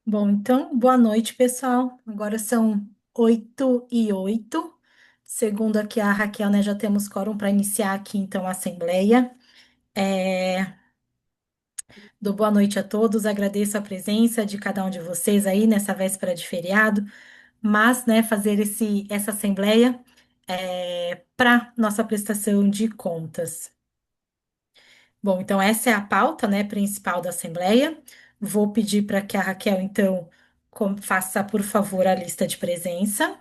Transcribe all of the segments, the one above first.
Bom, então, boa noite, pessoal. Agora são 8h08. Segundo aqui a Raquel, né, já temos quórum para iniciar aqui, então, a assembleia. Dou boa noite a todos, agradeço a presença de cada um de vocês aí nessa véspera de feriado, mas, né, fazer essa assembleia para nossa prestação de contas. Bom, então essa é a pauta, né, principal da Assembleia. Vou pedir para que a Raquel, então, faça, por favor, a lista de presença.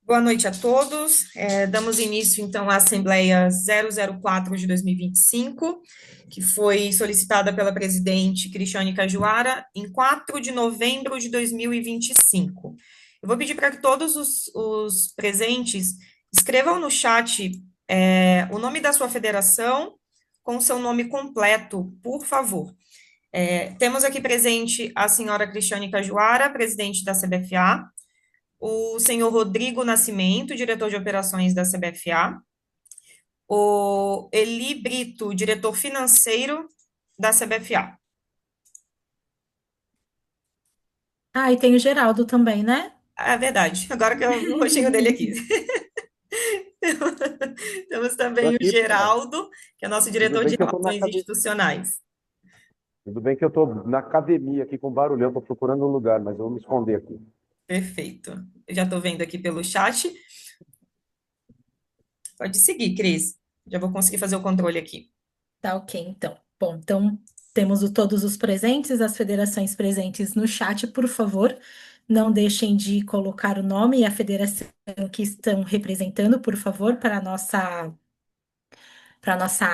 Boa noite a todos. Damos início, então, à Assembleia 004 de 2025, que foi solicitada pela presidente Cristiane Cajuara em 4 de novembro de 2025. Eu vou pedir para que todos os presentes escrevam no chat o nome da sua federação com o seu nome completo, por favor. Temos aqui presente a senhora Cristiane Cajuara, presidente da CBFA, o senhor Rodrigo Nascimento, diretor de operações da CBFA, o Eli Brito, diretor financeiro da CBFA. Ah, e tem o Geraldo também, né? É verdade, agora que eu vi o rostinho dele aqui. Temos Tô também o aqui, pô. Geraldo, que é nosso Tudo diretor bem de que eu tô na relações academia. institucionais. Tudo bem que eu tô na academia aqui com barulhão, tô procurando um lugar, mas eu vou me esconder aqui. Perfeito. Eu já estou vendo aqui pelo chat. Pode seguir, Cris. Já vou conseguir fazer o controle aqui. Tá, ok, então. Bom, então temos todos os presentes, as federações presentes no chat, por favor. Não deixem de colocar o nome e a federação que estão representando, por favor, para nossa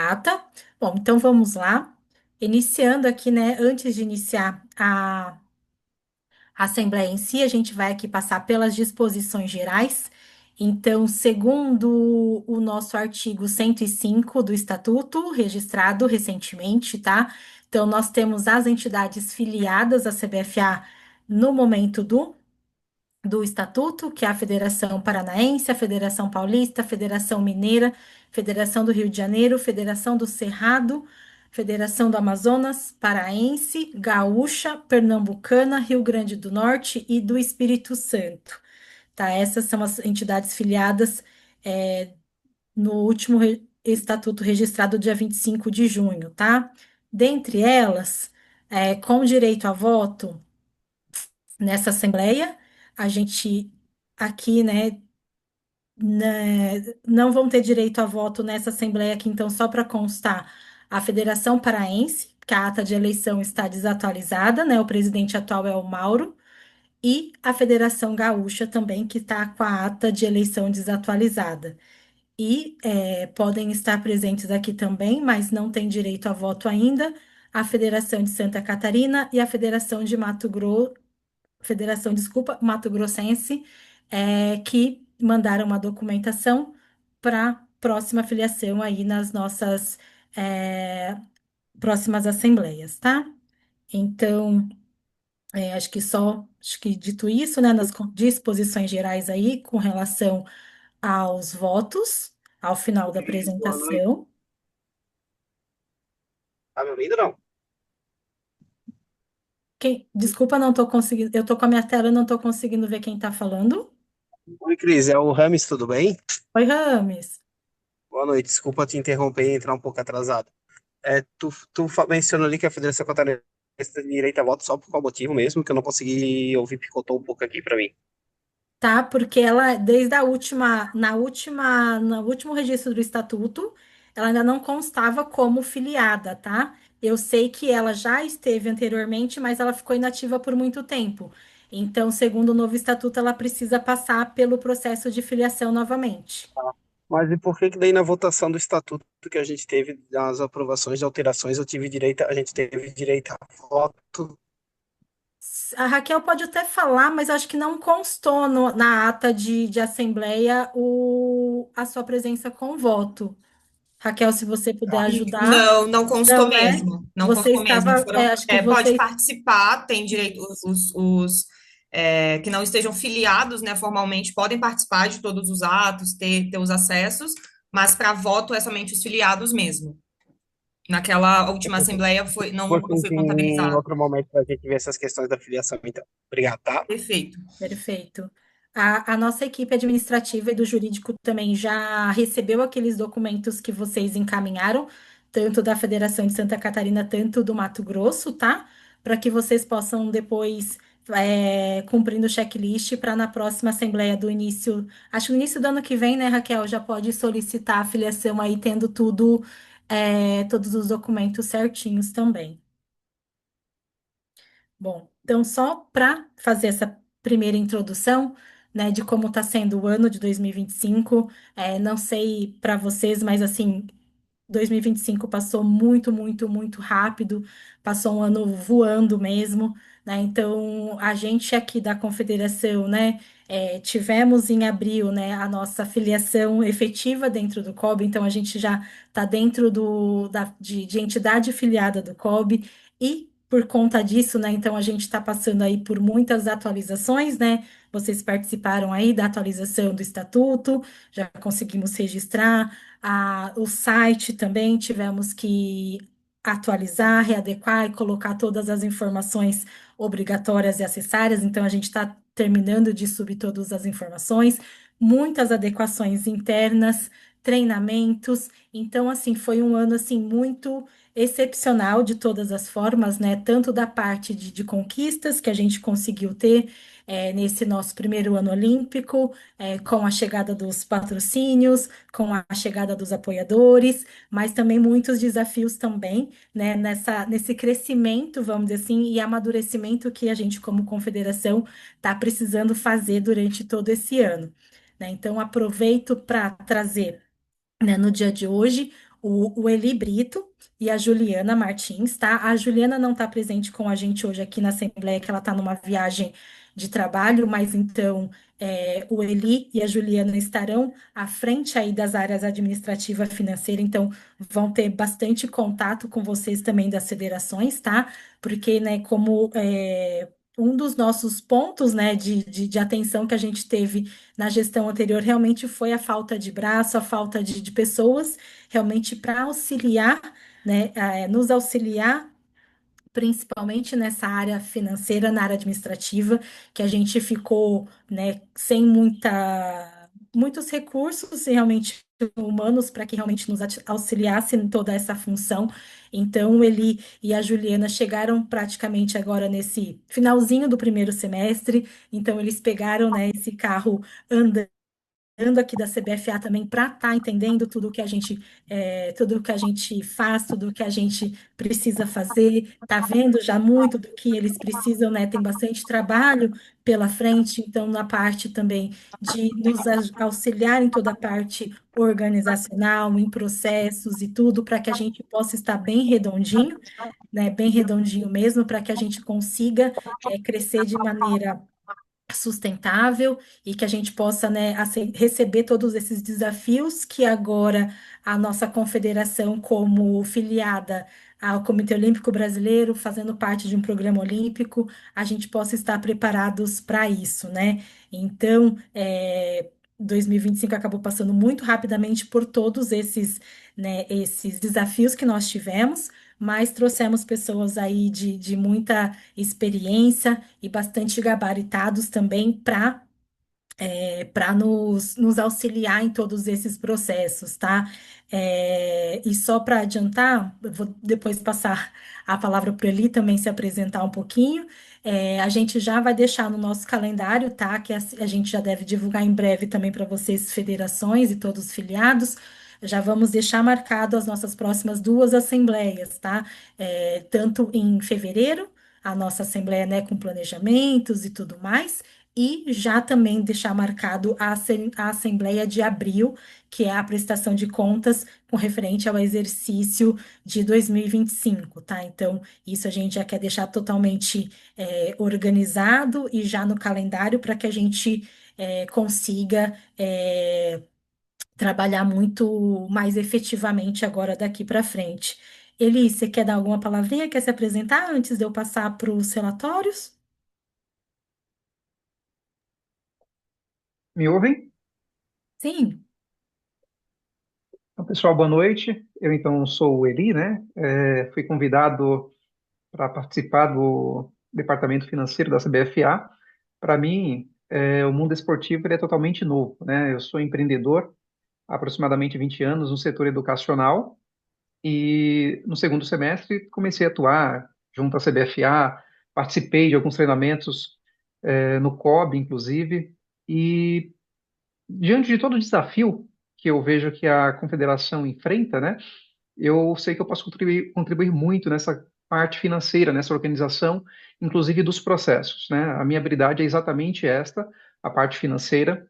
ata. Bom, então vamos lá. Iniciando aqui, né? Antes de iniciar a Assembleia em si, a gente vai aqui passar pelas disposições gerais. Então, segundo o nosso artigo 105 do Estatuto, registrado recentemente, tá? Então, nós temos as entidades filiadas à CBFA no momento do Estatuto, que é a Federação Paranaense, a Federação Paulista, a Federação Mineira, Federação do Rio de Janeiro, Federação do Cerrado, Federação do Amazonas, Paraense, Gaúcha, Pernambucana, Rio Grande do Norte e do Espírito Santo. Tá? Essas são as entidades filiadas no último estatuto registrado dia 25 de junho, tá? Dentre elas, com direito a voto nessa Assembleia, a gente aqui, não vão ter direito a voto nessa Assembleia aqui, então, só para constar, a Federação Paraense, que a ata de eleição está desatualizada, né? O presidente atual é o Mauro, e a Federação Gaúcha também, que está com a ata de eleição desatualizada. E podem estar presentes aqui também, mas não têm direito a voto ainda, a Federação de Santa Catarina e a Federação de Mato Grosso, Federação, desculpa, Mato Grossense, que mandaram uma documentação para próxima filiação aí nas nossas próximas assembleias, tá? Então, acho que dito isso, né, nas disposições gerais aí com relação aos votos, ao final da Cris, boa noite. apresentação. Tá me ouvindo, não? Desculpa, não estou conseguindo, eu estou com a minha tela, e não estou conseguindo ver quem está falando. Oi, Cris, é o Rames, tudo bem? Oi, Rames. Boa noite, desculpa te interromper e entrar um pouco atrasado. Tu mencionou ali que a Federação Catarinense tem direito a voto só por qual motivo mesmo, que eu não consegui ouvir, picotou um pouco aqui pra mim. Tá? Porque ela, desde a última, no último registro do estatuto, ela ainda não constava como filiada, tá? Eu sei que ela já esteve anteriormente, mas ela ficou inativa por muito tempo. Então, segundo o novo estatuto, ela precisa passar pelo processo de filiação novamente. Mas e por que que daí na votação do estatuto que a gente teve, das aprovações de alterações, a gente teve direito a voto? A Raquel pode até falar, mas acho que não constou na ata de assembleia a sua presença com voto. Raquel, se você puder ajudar. Não, não constou Não, né? mesmo. Não Você constou mesmo. estava, acho que Pode você. participar, tem direito, que não estejam filiados, né, formalmente, podem participar de todos os atos, ter os acessos, mas para voto é somente os filiados mesmo. Naquela última Perfeito. assembleia foi, não Vocês foi em contabilizado. outro momento para a gente ver essas questões da filiação, então. Obrigado, tá? Perfeito. Perfeito. A nossa equipe administrativa e do jurídico também já recebeu aqueles documentos que vocês encaminharam, tanto da Federação de Santa Catarina, tanto do Mato Grosso, tá? Para que vocês possam depois, cumprindo o checklist, para na próxima assembleia do início, acho que no início do ano que vem, né, Raquel, já pode solicitar a filiação aí, tendo tudo, todos os documentos certinhos também. Bom, então só para fazer essa primeira introdução, né, de como está sendo o ano de 2025, não sei para vocês, mas assim, 2025 passou muito, muito, muito rápido, passou um ano voando mesmo, né? Então, a gente aqui da Confederação, né, tivemos em abril, né, a nossa filiação efetiva dentro do COB, então a gente já está dentro de entidade filiada do COB, e por conta disso, né, então a gente está passando aí por muitas atualizações, né? Vocês participaram aí da atualização do estatuto, já conseguimos registrar. O site também tivemos que atualizar, readequar e colocar todas as informações obrigatórias e acessárias. Então, a gente está terminando de subir todas as informações, muitas adequações internas, treinamentos. Então, assim, foi um ano assim muito excepcional de todas as formas, né? Tanto da parte de conquistas que a gente conseguiu ter nesse nosso primeiro ano olímpico, com a chegada dos patrocínios, com a chegada dos apoiadores, mas também muitos desafios também, né, nesse crescimento, vamos dizer assim, e amadurecimento que a gente, como confederação, está precisando fazer durante todo esse ano. Né? Então, aproveito para trazer, né, no dia de hoje, o Eli Brito e a Juliana Martins, tá? A Juliana não está presente com a gente hoje aqui na Assembleia, que ela está numa viagem de trabalho, mas então o Eli e a Juliana estarão à frente aí das áreas administrativa e financeira, então vão ter bastante contato com vocês também das federações, tá? Porque, né, como um dos nossos pontos, né, de atenção que a gente teve na gestão anterior realmente foi a falta de braço, a falta de pessoas realmente para auxiliar, né, nos auxiliar principalmente nessa área financeira, na área administrativa, que a gente ficou, né, sem muitos recursos realmente humanos para que realmente nos auxiliasse em toda essa função. Então, ele e a Juliana chegaram praticamente agora nesse finalzinho do primeiro semestre. Então, eles pegaram, né, esse carro andando aqui da CBFA também para estar entendendo tudo o que a gente faz, tudo o que a gente precisa fazer, tá vendo já muito do que eles precisam, né? Tem bastante trabalho pela frente, então na parte também de nos auxiliar em toda a parte organizacional, em processos e tudo, para que a gente possa estar bem redondinho, né? Bem redondinho mesmo, para que a gente consiga crescer de maneira sustentável e que a gente possa, né, receber todos esses desafios que agora a nossa confederação, como filiada ao Comitê Olímpico Brasileiro, fazendo parte de um programa olímpico, a gente possa estar preparados para isso, né? Então, 2025 acabou passando muito rapidamente por todos esses, né, esses desafios que nós tivemos, mas trouxemos pessoas aí de muita experiência e bastante gabaritados também para nos auxiliar em todos esses processos, tá? E só para adiantar, eu vou depois passar a palavra para ele também se apresentar um pouquinho. A gente já vai deixar no nosso calendário, tá? Que a gente já deve divulgar em breve também para vocês, federações e todos os filiados. Já vamos deixar marcado as nossas próximas duas assembleias, tá? Tanto em fevereiro, a nossa assembleia, né, com planejamentos e tudo mais, e já também deixar marcado a Assembleia de Abril, que é a prestação de contas com referente ao exercício de 2025, tá? Então, isso a gente já quer deixar totalmente organizado e já no calendário para que a gente consiga trabalhar muito mais efetivamente agora daqui para frente. Eli, você quer dar alguma palavrinha? Quer se apresentar antes de eu passar para os relatórios? Me ouvem? Sim. Então, pessoal, boa noite. Eu, então, sou o Eli, né? Fui convidado para participar do departamento financeiro da CBFA. Para mim, o mundo esportivo ele é totalmente novo, né? Eu sou empreendedor há aproximadamente 20 anos no setor educacional e no segundo semestre comecei a atuar junto à CBFA, participei de alguns treinamentos, no COB, inclusive, e diante de todo o desafio que eu vejo que a confederação enfrenta, né? Eu sei que eu posso contribuir muito nessa parte financeira, nessa organização, inclusive dos processos, né? A minha habilidade é exatamente esta, a parte financeira.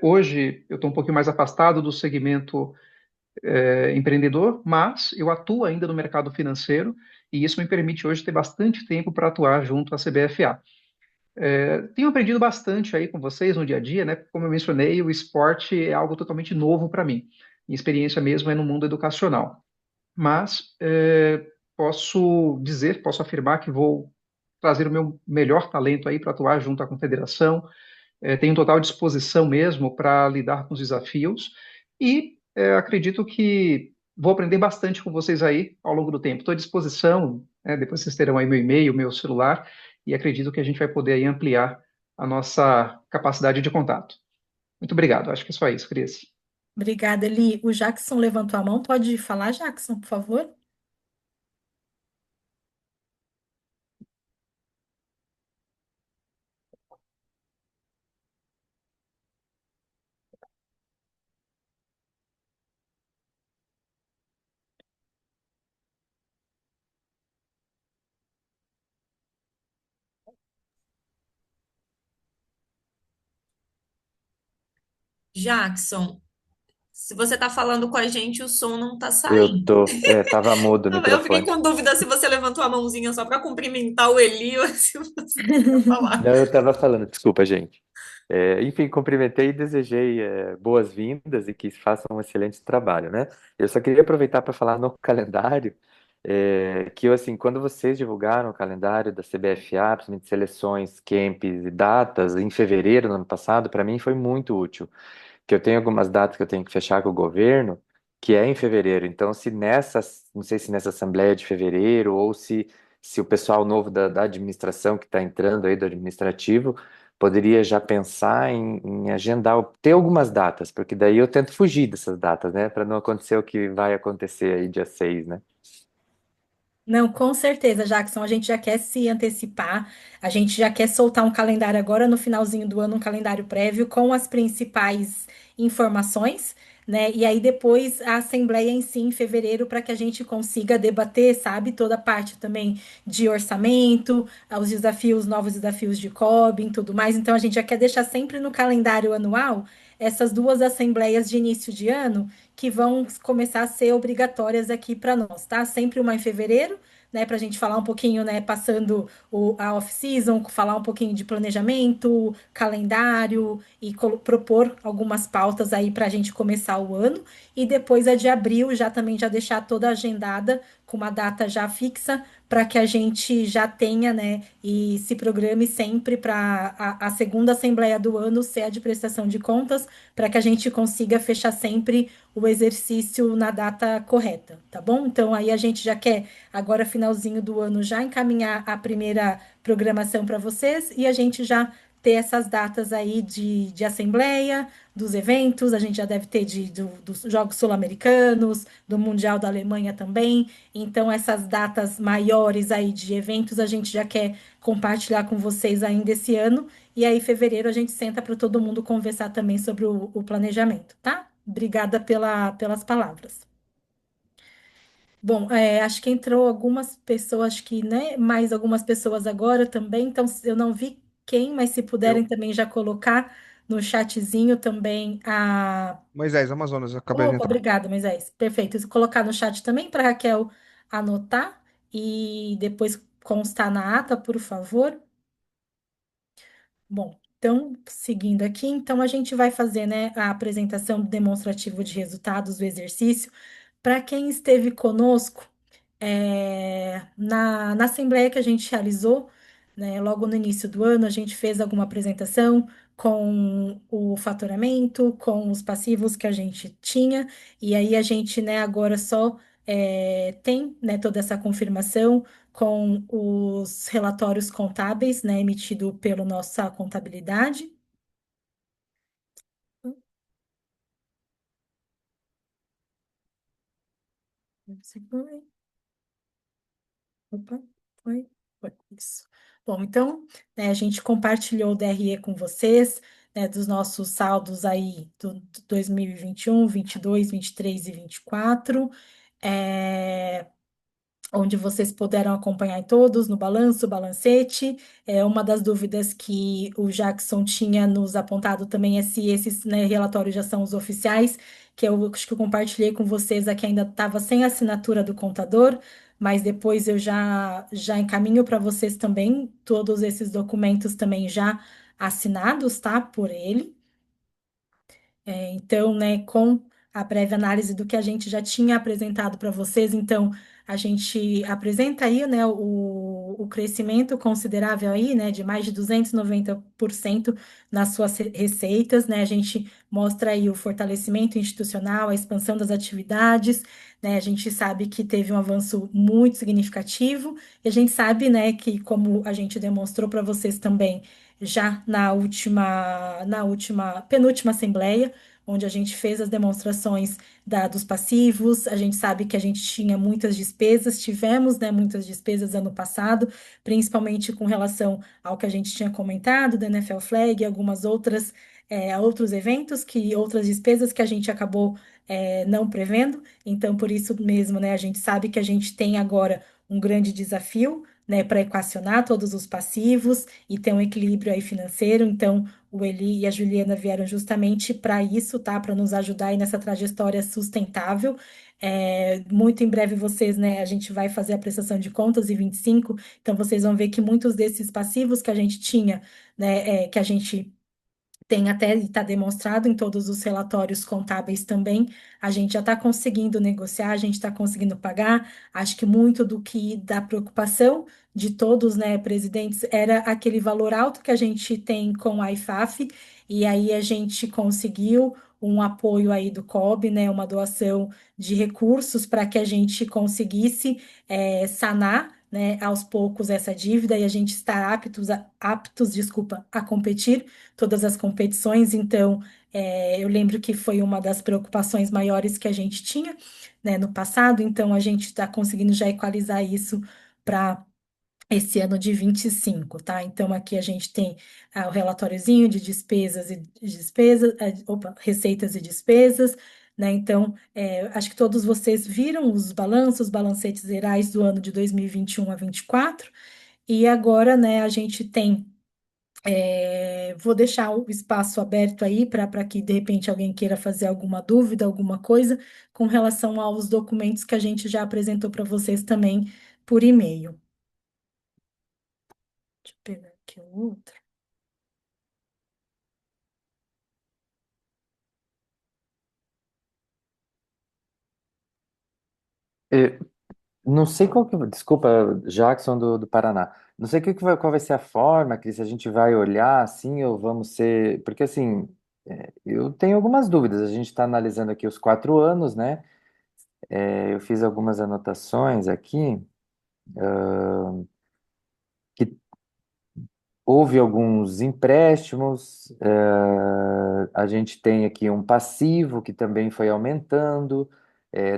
Hoje eu estou um pouquinho mais afastado do segmento empreendedor, mas eu atuo ainda no mercado financeiro e isso me permite hoje ter bastante tempo para atuar junto à CBFA. Tenho aprendido bastante aí com vocês no dia a dia, né? Como eu mencionei, o esporte é algo totalmente novo para mim. Minha experiência mesmo é no mundo educacional. Mas posso dizer, posso afirmar que vou trazer o meu melhor talento aí para atuar junto à confederação. Tenho total disposição mesmo para lidar com os desafios e acredito que vou aprender bastante com vocês aí ao longo do tempo. Estou à disposição, né, depois vocês terão aí meu e-mail, meu celular e acredito que a gente vai poder aí ampliar a nossa capacidade de contato. Muito obrigado. Acho que é só isso, Cris. Obrigada, Eli. O Jackson levantou a mão. Pode falar, Jackson, por favor? Jackson, se você está falando com a gente, o som não está Eu saindo. tô, tava mudo o Eu fiquei microfone. com dúvida se você levantou a mãozinha só para cumprimentar o Eli ou se você quer falar. Não, eu tava falando, desculpa, gente. Enfim, cumprimentei e desejei boas-vindas e que façam um excelente trabalho, né? Eu só queria aproveitar para falar no calendário, que eu, assim, quando vocês divulgaram o calendário da CBFA, principalmente seleções, camps e datas, em fevereiro do ano passado, para mim foi muito útil. Que eu tenho algumas datas que eu tenho que fechar com o governo, que é em fevereiro. Então, se nessa, não sei se nessa assembleia de fevereiro ou se o pessoal novo da administração que está entrando aí do administrativo poderia já pensar em agendar, ter algumas datas, porque daí eu tento fugir dessas datas, né, para não acontecer o que vai acontecer aí dia 6, né? Não, com certeza, Jackson. A gente já quer se antecipar, a gente já quer soltar um calendário agora no finalzinho do ano, um calendário prévio com as principais informações, né? E aí depois a assembleia em si em fevereiro para que a gente consiga debater, sabe, toda a parte também de orçamento, os desafios, novos desafios de COB e tudo mais. Então a gente já quer deixar sempre no calendário anual essas duas assembleias de início de ano que vão começar a ser obrigatórias aqui para nós, tá? Sempre uma em fevereiro, né, para a gente falar um pouquinho, né, passando a off-season, falar um pouquinho de planejamento, calendário e propor algumas pautas aí para a gente começar o ano. E depois a de abril, já também já deixar toda agendada com uma data já fixa para que a gente já tenha, né, e se programe sempre para a segunda assembleia do ano ser a de prestação de contas, para que a gente consiga fechar sempre o exercício na data correta, tá bom? Então aí a gente já quer agora finalzinho do ano já encaminhar a primeira programação para vocês e a gente já ter essas datas aí de assembleia, dos eventos, a gente já deve ter dos Jogos Sul-Americanos, do Mundial da Alemanha também. Então, essas datas maiores aí de eventos a gente já quer compartilhar com vocês ainda esse ano. E aí, em fevereiro, a gente senta para todo mundo conversar também sobre o planejamento, tá? Obrigada pelas palavras. Bom, acho que entrou algumas pessoas, acho que, né? Mais algumas pessoas agora também. Então, eu não vi quem, mas se puderem Eu. também já colocar no chatzinho também a. Moisés, Amazonas, acabei de Opa, entrar. obrigada, Moisés. Perfeito. Se colocar no chat também para Raquel anotar e depois constar na ata, por favor. Bom, então, seguindo aqui, então a gente vai fazer, né, a apresentação do demonstrativo de resultados do exercício. Para quem esteve conosco, na assembleia que a gente realizou, né? Logo no início do ano, a gente fez alguma apresentação com o faturamento, com os passivos que a gente tinha, e aí a gente, né, agora só tem, né, toda essa confirmação com os relatórios contábeis, né, emitido pela nossa contabilidade. Opa, foi, foi isso. Bom, então, né, a gente compartilhou o DRE com vocês, né, dos nossos saldos aí do 2021, 22, 23 e 24. É, onde vocês puderam acompanhar todos no balanço, balancete. Uma das dúvidas que o Jackson tinha nos apontado também é se esses, né, relatórios já são os oficiais, que eu acho que eu compartilhei com vocês aqui, ainda estava sem assinatura do contador, mas depois eu já encaminho para vocês também todos esses documentos também já assinados, tá, por ele. Então, né, com a prévia análise do que a gente já tinha apresentado para vocês, então a gente apresenta aí, né, o crescimento considerável aí, né, de mais de 290% nas suas receitas, né, a gente mostra aí o fortalecimento institucional, a expansão das atividades, né, a gente sabe que teve um avanço muito significativo, e a gente sabe, né, que como a gente demonstrou para vocês também, já penúltima assembleia, onde a gente fez as demonstrações dos passivos. A gente sabe que a gente tinha muitas despesas, tivemos, né, muitas despesas ano passado, principalmente com relação ao que a gente tinha comentado da NFL Flag e algumas outros eventos, outras despesas que a gente acabou não prevendo. Então, por isso mesmo, né, a gente sabe que a gente tem agora um grande desafio, né, para equacionar todos os passivos e ter um equilíbrio aí financeiro. Então, o Eli e a Juliana vieram justamente para isso, tá? Para nos ajudar aí nessa trajetória sustentável. Muito em breve vocês, né? A gente vai fazer a prestação de contas em 25, então vocês vão ver que muitos desses passivos que a gente tinha, né? Que a gente tem até está demonstrado em todos os relatórios contábeis também. A gente já está conseguindo negociar, a gente está conseguindo pagar. Acho que muito do que da preocupação de todos, né, presidentes, era aquele valor alto que a gente tem com a IFAF, e aí a gente conseguiu um apoio aí do COB, né, uma doação de recursos para que a gente conseguisse sanar, né, aos poucos essa dívida e a gente estar desculpa, a competir todas as competições, então eu lembro que foi uma das preocupações maiores que a gente tinha, né, no passado, então a gente está conseguindo já equalizar isso para esse ano de 25, tá? Então aqui a gente tem o relatóriozinho de receitas e despesas, né? Então, acho que todos vocês viram os balanços, balancetes gerais do ano de 2021 a 24, e agora, né, a gente tem vou deixar o espaço aberto aí para que de repente alguém queira fazer alguma dúvida, alguma coisa com relação aos documentos que a gente já apresentou para vocês também por e-mail. Deixa eu pegar aqui o outro. Eh, Não sei qual que, desculpa, Jackson do Paraná. Não sei qual vai ser a forma, Cris, se a gente vai olhar assim ou vamos ser. Porque assim, eu tenho algumas dúvidas. A gente está analisando aqui os 4 anos, né? Eu fiz algumas anotações aqui, que houve alguns empréstimos, a gente tem aqui um passivo que também foi aumentando.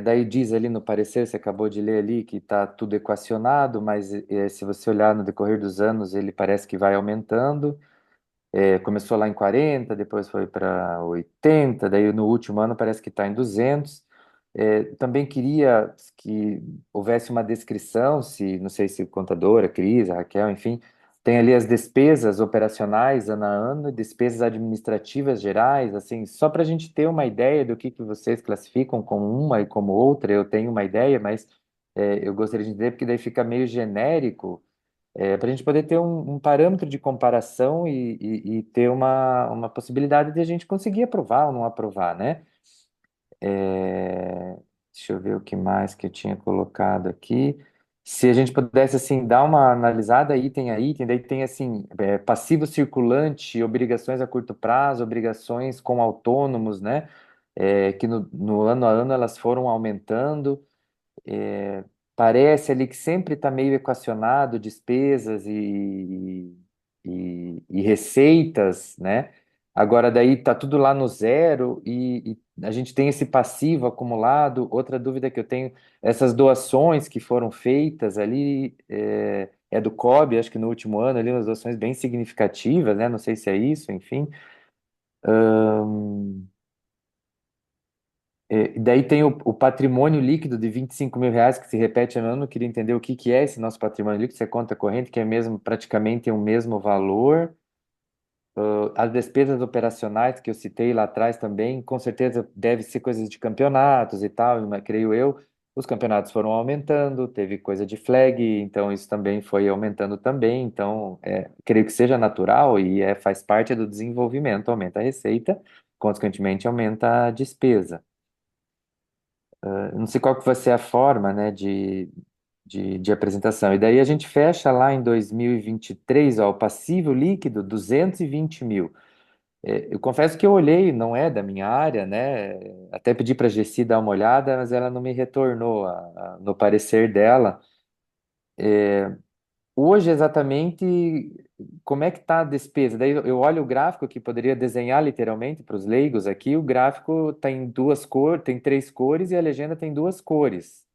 Daí diz ali no parecer, você acabou de ler ali, que está tudo equacionado, mas se você olhar no decorrer dos anos, ele parece que vai aumentando. Começou lá em 40, depois foi para 80, daí no último ano parece que está em 200. Também queria que houvesse uma descrição, se não sei se o contador, a Cris, a Raquel, enfim, tem ali as despesas operacionais ano a ano, despesas administrativas gerais, assim, só para a gente ter uma ideia do que vocês classificam como uma e como outra, eu tenho uma ideia, mas eu gostaria de entender, porque daí fica meio genérico, para a gente poder ter um parâmetro de comparação e ter uma possibilidade de a gente conseguir aprovar ou não aprovar, né? Deixa eu ver o que mais que eu tinha colocado aqui. se a gente pudesse assim dar uma analisada item a item, daí tem assim passivo circulante, obrigações a curto prazo, obrigações com autônomos, né? Que no ano a ano elas foram aumentando. É, parece ali que sempre está meio equacionado despesas e receitas, né? Agora daí está tudo lá no zero e a gente tem esse passivo acumulado. Outra dúvida que eu tenho, essas doações que foram feitas ali, é do COB, acho que no último ano ali, umas doações bem significativas, né? Não sei se é isso, enfim. E daí tem o patrimônio líquido de R$ 25.000 que se repete ano a ano. Eu queria entender o que que é esse nosso patrimônio líquido, se é conta corrente, que é mesmo praticamente o mesmo valor. As despesas operacionais que eu citei lá atrás também, com certeza deve ser coisas de campeonatos e tal, mas creio eu. Os campeonatos foram aumentando, teve coisa de flag, então isso também foi aumentando também. Então, creio que seja natural e faz parte do desenvolvimento, aumenta a receita, consequentemente aumenta a despesa. Eu não sei qual que vai ser a forma, né, de apresentação. E daí a gente fecha lá em 2023, ó, o passivo líquido, 220 mil. Eu confesso que eu olhei, não é da minha área, né? Até pedi para a Gessi dar uma olhada, mas ela não me retornou no parecer dela. Hoje, exatamente, como é que está a despesa? Daí eu olho o gráfico que poderia desenhar literalmente para os leigos aqui. O gráfico tem duas cores, tem três cores e a legenda tem duas cores.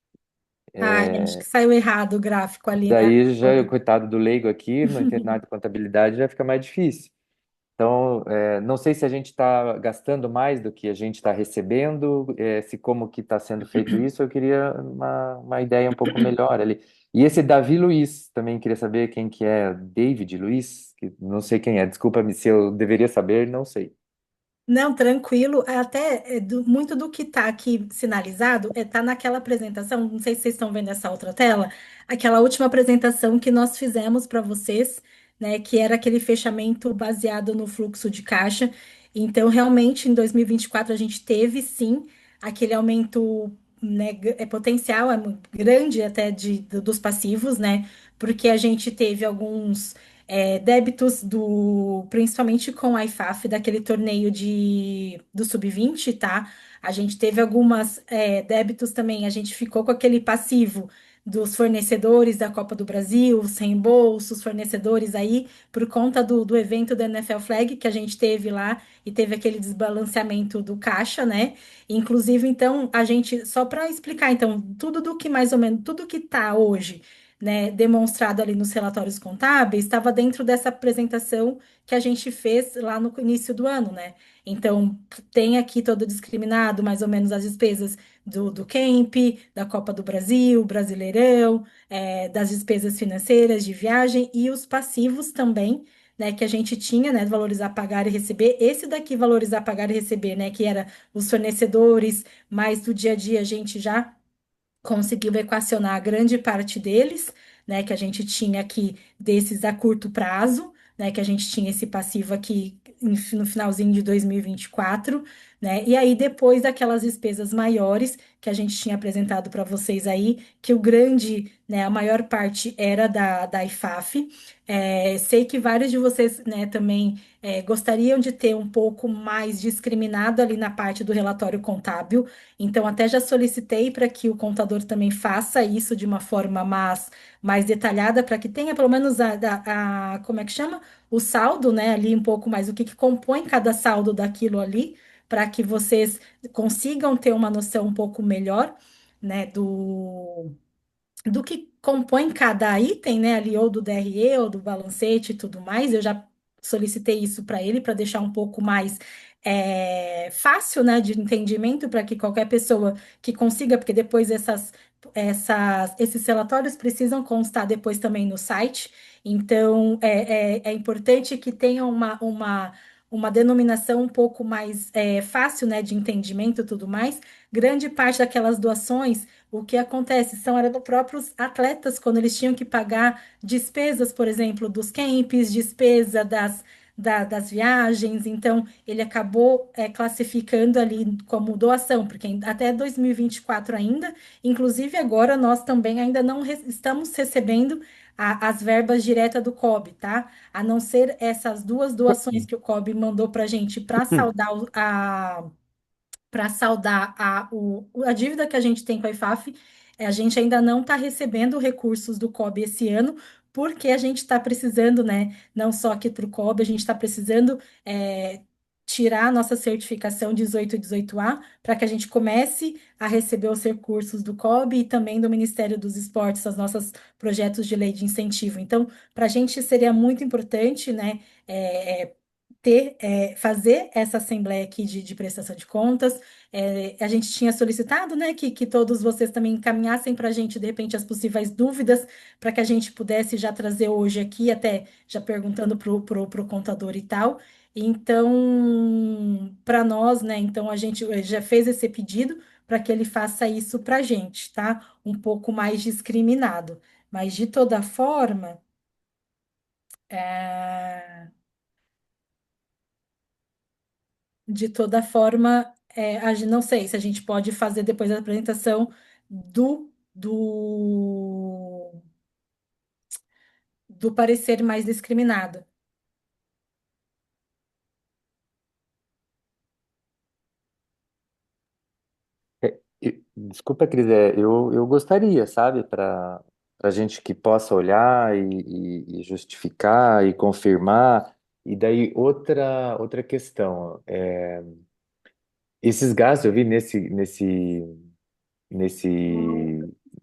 Ai, acho que saiu errado o gráfico ali, né? Daí já, coitado do leigo aqui, não entende nada de contabilidade, já fica mais difícil. Então, não sei se a gente está gastando mais do que a gente está recebendo, se como que está sendo feito isso, eu queria uma ideia um pouco melhor ali. E esse Davi Luiz, também queria saber quem que é, David Luiz, que não sei quem é, desculpa-me se eu deveria saber, não sei. Não, tranquilo. Até muito do que está aqui sinalizado está naquela apresentação. Não sei se vocês estão vendo essa outra tela, aquela última apresentação que nós fizemos para vocês, né? Que era aquele fechamento baseado no fluxo de caixa. Então, realmente, em 2024, a gente teve sim aquele aumento, né, potencial, grande até dos passivos, né? Porque a gente teve alguns débitos principalmente com a IFAF, daquele torneio do Sub-20, tá? A gente teve algumas débitos também, a gente ficou com aquele passivo dos fornecedores da Copa do Brasil, os reembolsos, fornecedores aí, por conta do evento da NFL Flag que a gente teve lá e teve aquele desbalanceamento do caixa, né? Inclusive, então, a gente, só para explicar, então, tudo do que mais ou menos, tudo que tá hoje, né, demonstrado ali nos relatórios contábeis, estava dentro dessa apresentação que a gente fez lá no início do ano, né? Então, tem aqui todo discriminado, mais ou menos, as despesas do Camp, da Copa do Brasil, Brasileirão, das despesas financeiras de viagem e os passivos também, né, que a gente tinha, né, valorizar, pagar e receber. Esse daqui, valorizar, pagar e receber, né, que era os fornecedores, mais do dia a dia a gente já conseguiu equacionar a grande parte deles, né, que a gente tinha aqui desses a curto prazo, né, que a gente tinha esse passivo aqui no finalzinho de 2024, né, e aí depois daquelas despesas maiores que a gente tinha apresentado para vocês aí, que o grande, né, a maior parte era da IFAF. Sei que vários de vocês, né, também gostariam de ter um pouco mais discriminado ali na parte do relatório contábil, então, até já solicitei para que o contador também faça isso de uma forma mais detalhada, para que tenha pelo menos como é que chama? O saldo, né? Ali um pouco mais, o que compõe cada saldo daquilo ali, para que vocês consigam ter uma noção um pouco melhor, né? Do que compõe cada item, né, ali, ou do DRE, ou do balancete e tudo mais. Eu já solicitei isso para ele, para deixar um pouco mais fácil, né, de entendimento, para que qualquer pessoa que consiga, porque depois esses relatórios precisam constar depois também no site. Então, é importante que tenha uma denominação um pouco mais fácil, né, de entendimento e tudo mais. Grande parte daquelas doações, o que acontece eram próprios atletas, quando eles tinham que pagar despesas, por exemplo, dos camps, despesa das viagens, então ele acabou classificando ali como doação, porque até 2024 ainda, inclusive agora nós também ainda não estamos recebendo as verbas diretas do COB, tá? A não ser essas duas doações que o COB mandou para a gente para saldar a dívida que a gente tem com a IFAF, a gente ainda não está recebendo recursos do COB esse ano, porque a gente está precisando, né? Não só aqui para o COB, a gente está precisando tirar a nossa certificação 1818A para que a gente comece a receber os recursos do COB e também do Ministério dos Esportes, os nossos projetos de lei de incentivo. Então, para a gente seria muito importante, né? Fazer essa assembleia aqui de prestação de contas. A gente tinha solicitado, né, que todos vocês também encaminhassem para a gente, de repente, as possíveis dúvidas, para que a gente pudesse já trazer hoje aqui, até já perguntando pro contador e tal. Então, para nós, né, então a gente já fez esse pedido para que ele faça isso para a gente, tá? Um pouco mais discriminado. Mas, de toda forma, é, De toda forma, não sei se a gente pode fazer depois da apresentação do parecer mais discriminado. Desculpa, Cris, eu gostaria, sabe, para gente que possa olhar e justificar e confirmar. E daí outra questão, esses gastos eu vi nesse,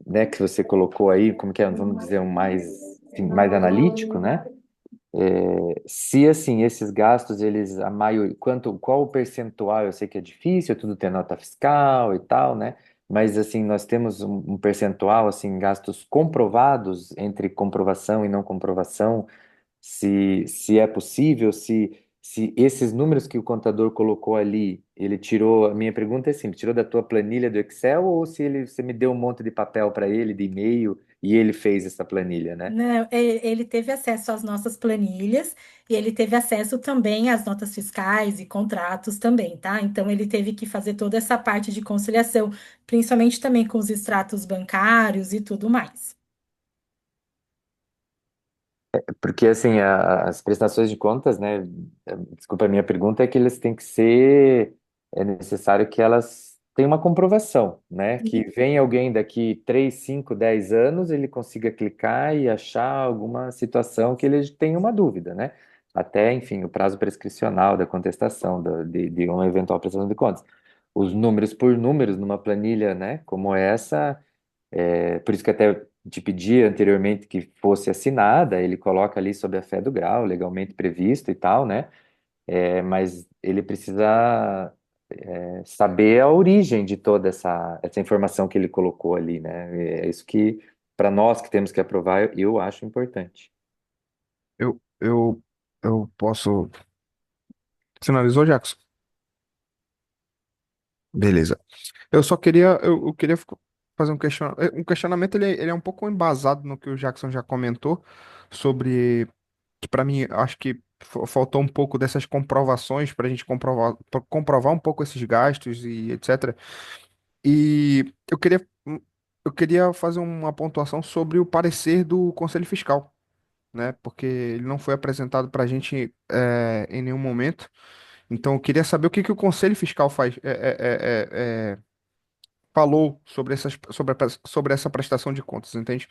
né, que você colocou aí, como que é, vamos dizer, um mais, assim, mais analítico, né? Se assim esses gastos eles a maior qual o percentual, eu sei que é difícil, tudo tem nota fiscal e tal, né? Mas assim nós temos um percentual assim gastos comprovados entre comprovação e não comprovação, se é possível, se esses números que o contador colocou ali, ele tirou, a minha pergunta é assim, tirou da tua planilha do Excel ou se ele você me deu um monte de papel para ele, de e-mail, e ele fez essa planilha, né? Não, ele teve acesso às nossas planilhas e ele teve acesso também às notas fiscais e contratos também, tá? Então ele teve que fazer toda essa parte de conciliação, principalmente também com os extratos bancários e tudo mais. Porque, assim, as prestações de contas, né? Desculpa, a minha pergunta é que eles têm que ser. É necessário que elas tenham uma comprovação, né? Que vem alguém daqui 3, 5, 10 anos, ele consiga clicar e achar alguma situação que ele tenha uma dúvida, né? Até, enfim, o prazo prescricional da contestação de uma eventual prestação de contas. Os números por números numa planilha, né? Como essa. Por isso que até te pedi anteriormente que fosse assinada, ele coloca ali sob a fé do grau, legalmente previsto e tal, né? Mas ele precisa saber a origem de toda essa informação que ele colocou ali, né? É isso que, para nós que temos que aprovar, eu acho importante. Eu, eu, eu posso. Finalizou, Jackson? Beleza. Eu queria fazer um questionamento. Ele é um pouco embasado no que o Jackson já comentou sobre que para mim acho que faltou um pouco dessas comprovações para a gente comprovar um pouco esses gastos e etc. E eu queria fazer uma pontuação sobre o parecer do Conselho Fiscal, né? Porque ele não foi apresentado para a gente em nenhum momento. Então, eu queria saber o que que o Conselho Fiscal falou sobre sobre essa prestação de contas, entende?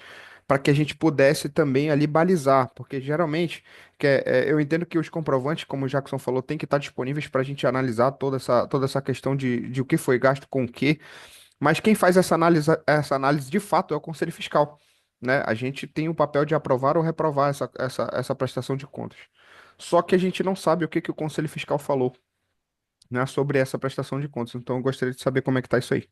Para que a gente pudesse também ali balizar, porque geralmente eu entendo que os comprovantes, como o Jackson falou, tem que estar disponíveis para a gente analisar toda essa questão de o que foi gasto com o quê, mas quem faz essa análise de fato é o Conselho Fiscal, né? A gente tem o papel de aprovar ou reprovar essa prestação de contas. Só que a gente não sabe o que que o Conselho Fiscal falou, né, sobre essa prestação de contas. Então, eu gostaria de saber como é que tá isso aí.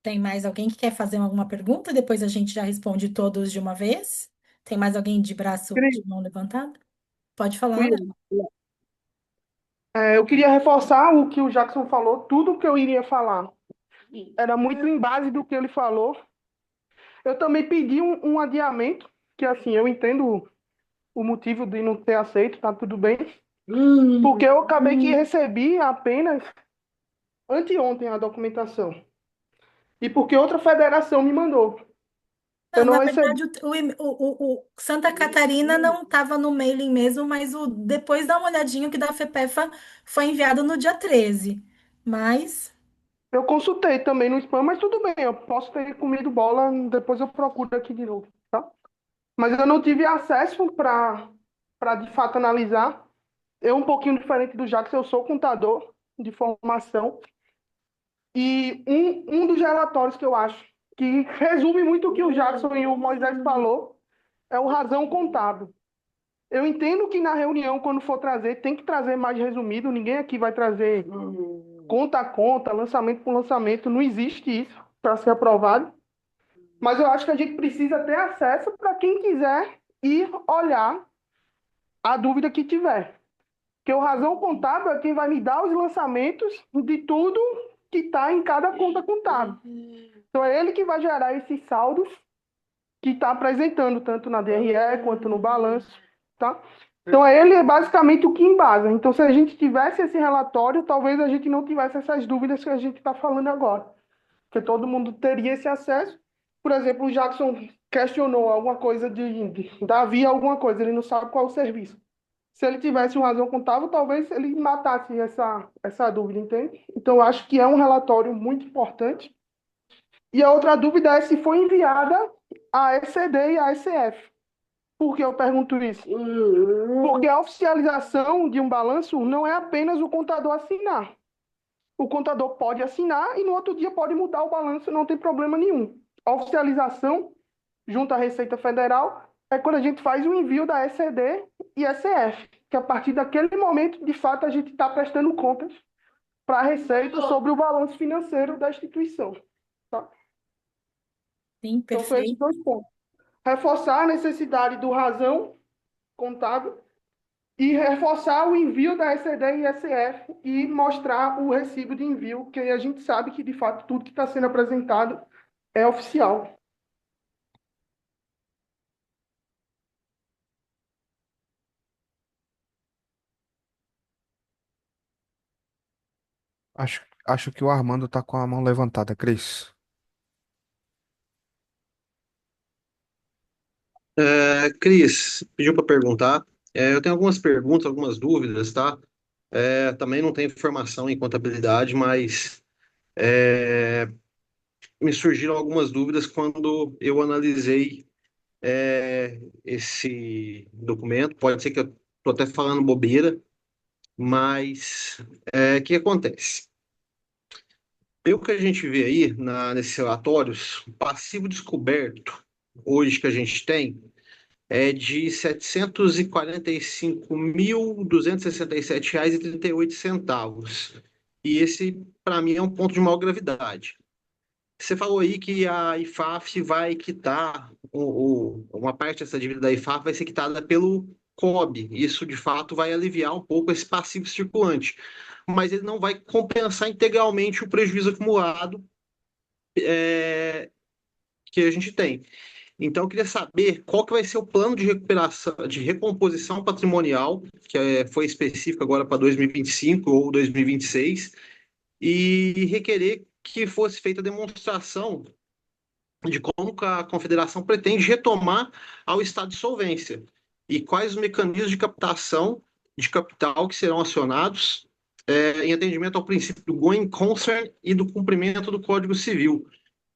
Tem mais alguém que quer fazer alguma pergunta? Depois a gente já responde todos de uma vez. Tem mais alguém de braço, de mão levantada? Pode falar, Léo. Eu queria reforçar o que o Jackson falou, tudo o que eu iria falar era muito em base do que ele falou. Eu também pedi um adiamento, que assim, eu entendo o motivo de não ter aceito, tá tudo bem, porque eu acabei que recebi apenas anteontem a documentação, e porque outra federação me mandou. Eu Não, não na recebi. verdade, o Santa Catarina não estava no mailing mesmo, mas depois dá uma olhadinha que da FEPEFA foi enviado no dia 13. Mas, Eu consultei também no spam, mas tudo bem, eu posso ter comido bola, depois eu procuro aqui de novo, tá? Mas eu não tive acesso para de fato analisar. Eu, um pouquinho diferente do Jackson, eu sou contador de formação. E um dos relatórios que eu acho que resume muito o que o Jackson e o Moisés falou é o razão contábil. Eu entendo que na reunião, quando for trazer, tem que trazer mais resumido. Ninguém aqui vai trazer conta a conta, lançamento por lançamento. Não existe isso para ser aprovado. Mas eu acho que a gente precisa ter acesso para quem quiser ir olhar a dúvida que tiver. Porque o razão contábil é quem vai me dar os lançamentos de tudo que está em cada conta contábil. Então é ele que vai gerar esses saldos que está apresentando, tanto na DRE quanto no balanço, tá? Então ele é basicamente o que embasa. Então se a gente tivesse esse relatório, talvez a gente não tivesse essas dúvidas que a gente está falando agora. Porque todo mundo teria esse acesso. Por exemplo, o Jackson questionou alguma coisa de Davi, alguma coisa, ele não sabe qual é o serviço. Se ele tivesse uma razão contábil, talvez ele matasse essa dúvida, entende? Então, eu acho que é um relatório muito importante. E a outra dúvida é se foi enviada a ECD e a ECF. Por que eu pergunto isso? Porque a oficialização de um balanço não é apenas o contador assinar. O contador pode assinar e no outro dia pode mudar o balanço, não tem problema nenhum. A oficialização, junto à Receita Federal, é quando a gente faz o envio da ECD e ECF, que a partir daquele momento, de fato, a gente está prestando contas para a Receita sobre o balanço financeiro da instituição. Tá? sim, Então, são esses perfeito. dois pontos. Reforçar a necessidade do razão contábil e reforçar o envio da ECD e ECF e mostrar o recibo de envio, que aí a gente sabe que, de fato, tudo que está sendo apresentado é oficial. Acho que o Armando tá com a mão levantada, Cris. Cris, pediu para perguntar. Eu tenho algumas perguntas, algumas dúvidas, tá? Também não tenho formação em contabilidade, mas é, me surgiram algumas dúvidas quando eu analisei esse documento. Pode ser que eu estou até falando bobeira, mas o que acontece? Pelo que a gente vê aí nesses relatórios, o passivo descoberto hoje que a gente tem é de R$ 745.267,38. E esse, para mim, é um ponto de maior gravidade. Você falou aí que a IFAF vai quitar, uma parte dessa dívida da IFAF vai ser quitada pelo COB. Isso, de fato, vai aliviar um pouco esse passivo circulante. Mas ele não vai compensar integralmente o prejuízo acumulado que a gente tem. Então, eu queria saber qual que vai ser o plano de recuperação, de recomposição patrimonial, que foi específico agora para 2025 ou 2026, e requerer que fosse feita a demonstração de como que a confederação pretende retomar ao estado de solvência e quais os mecanismos de captação de capital que serão acionados em atendimento ao princípio do going concern e do cumprimento do Código Civil.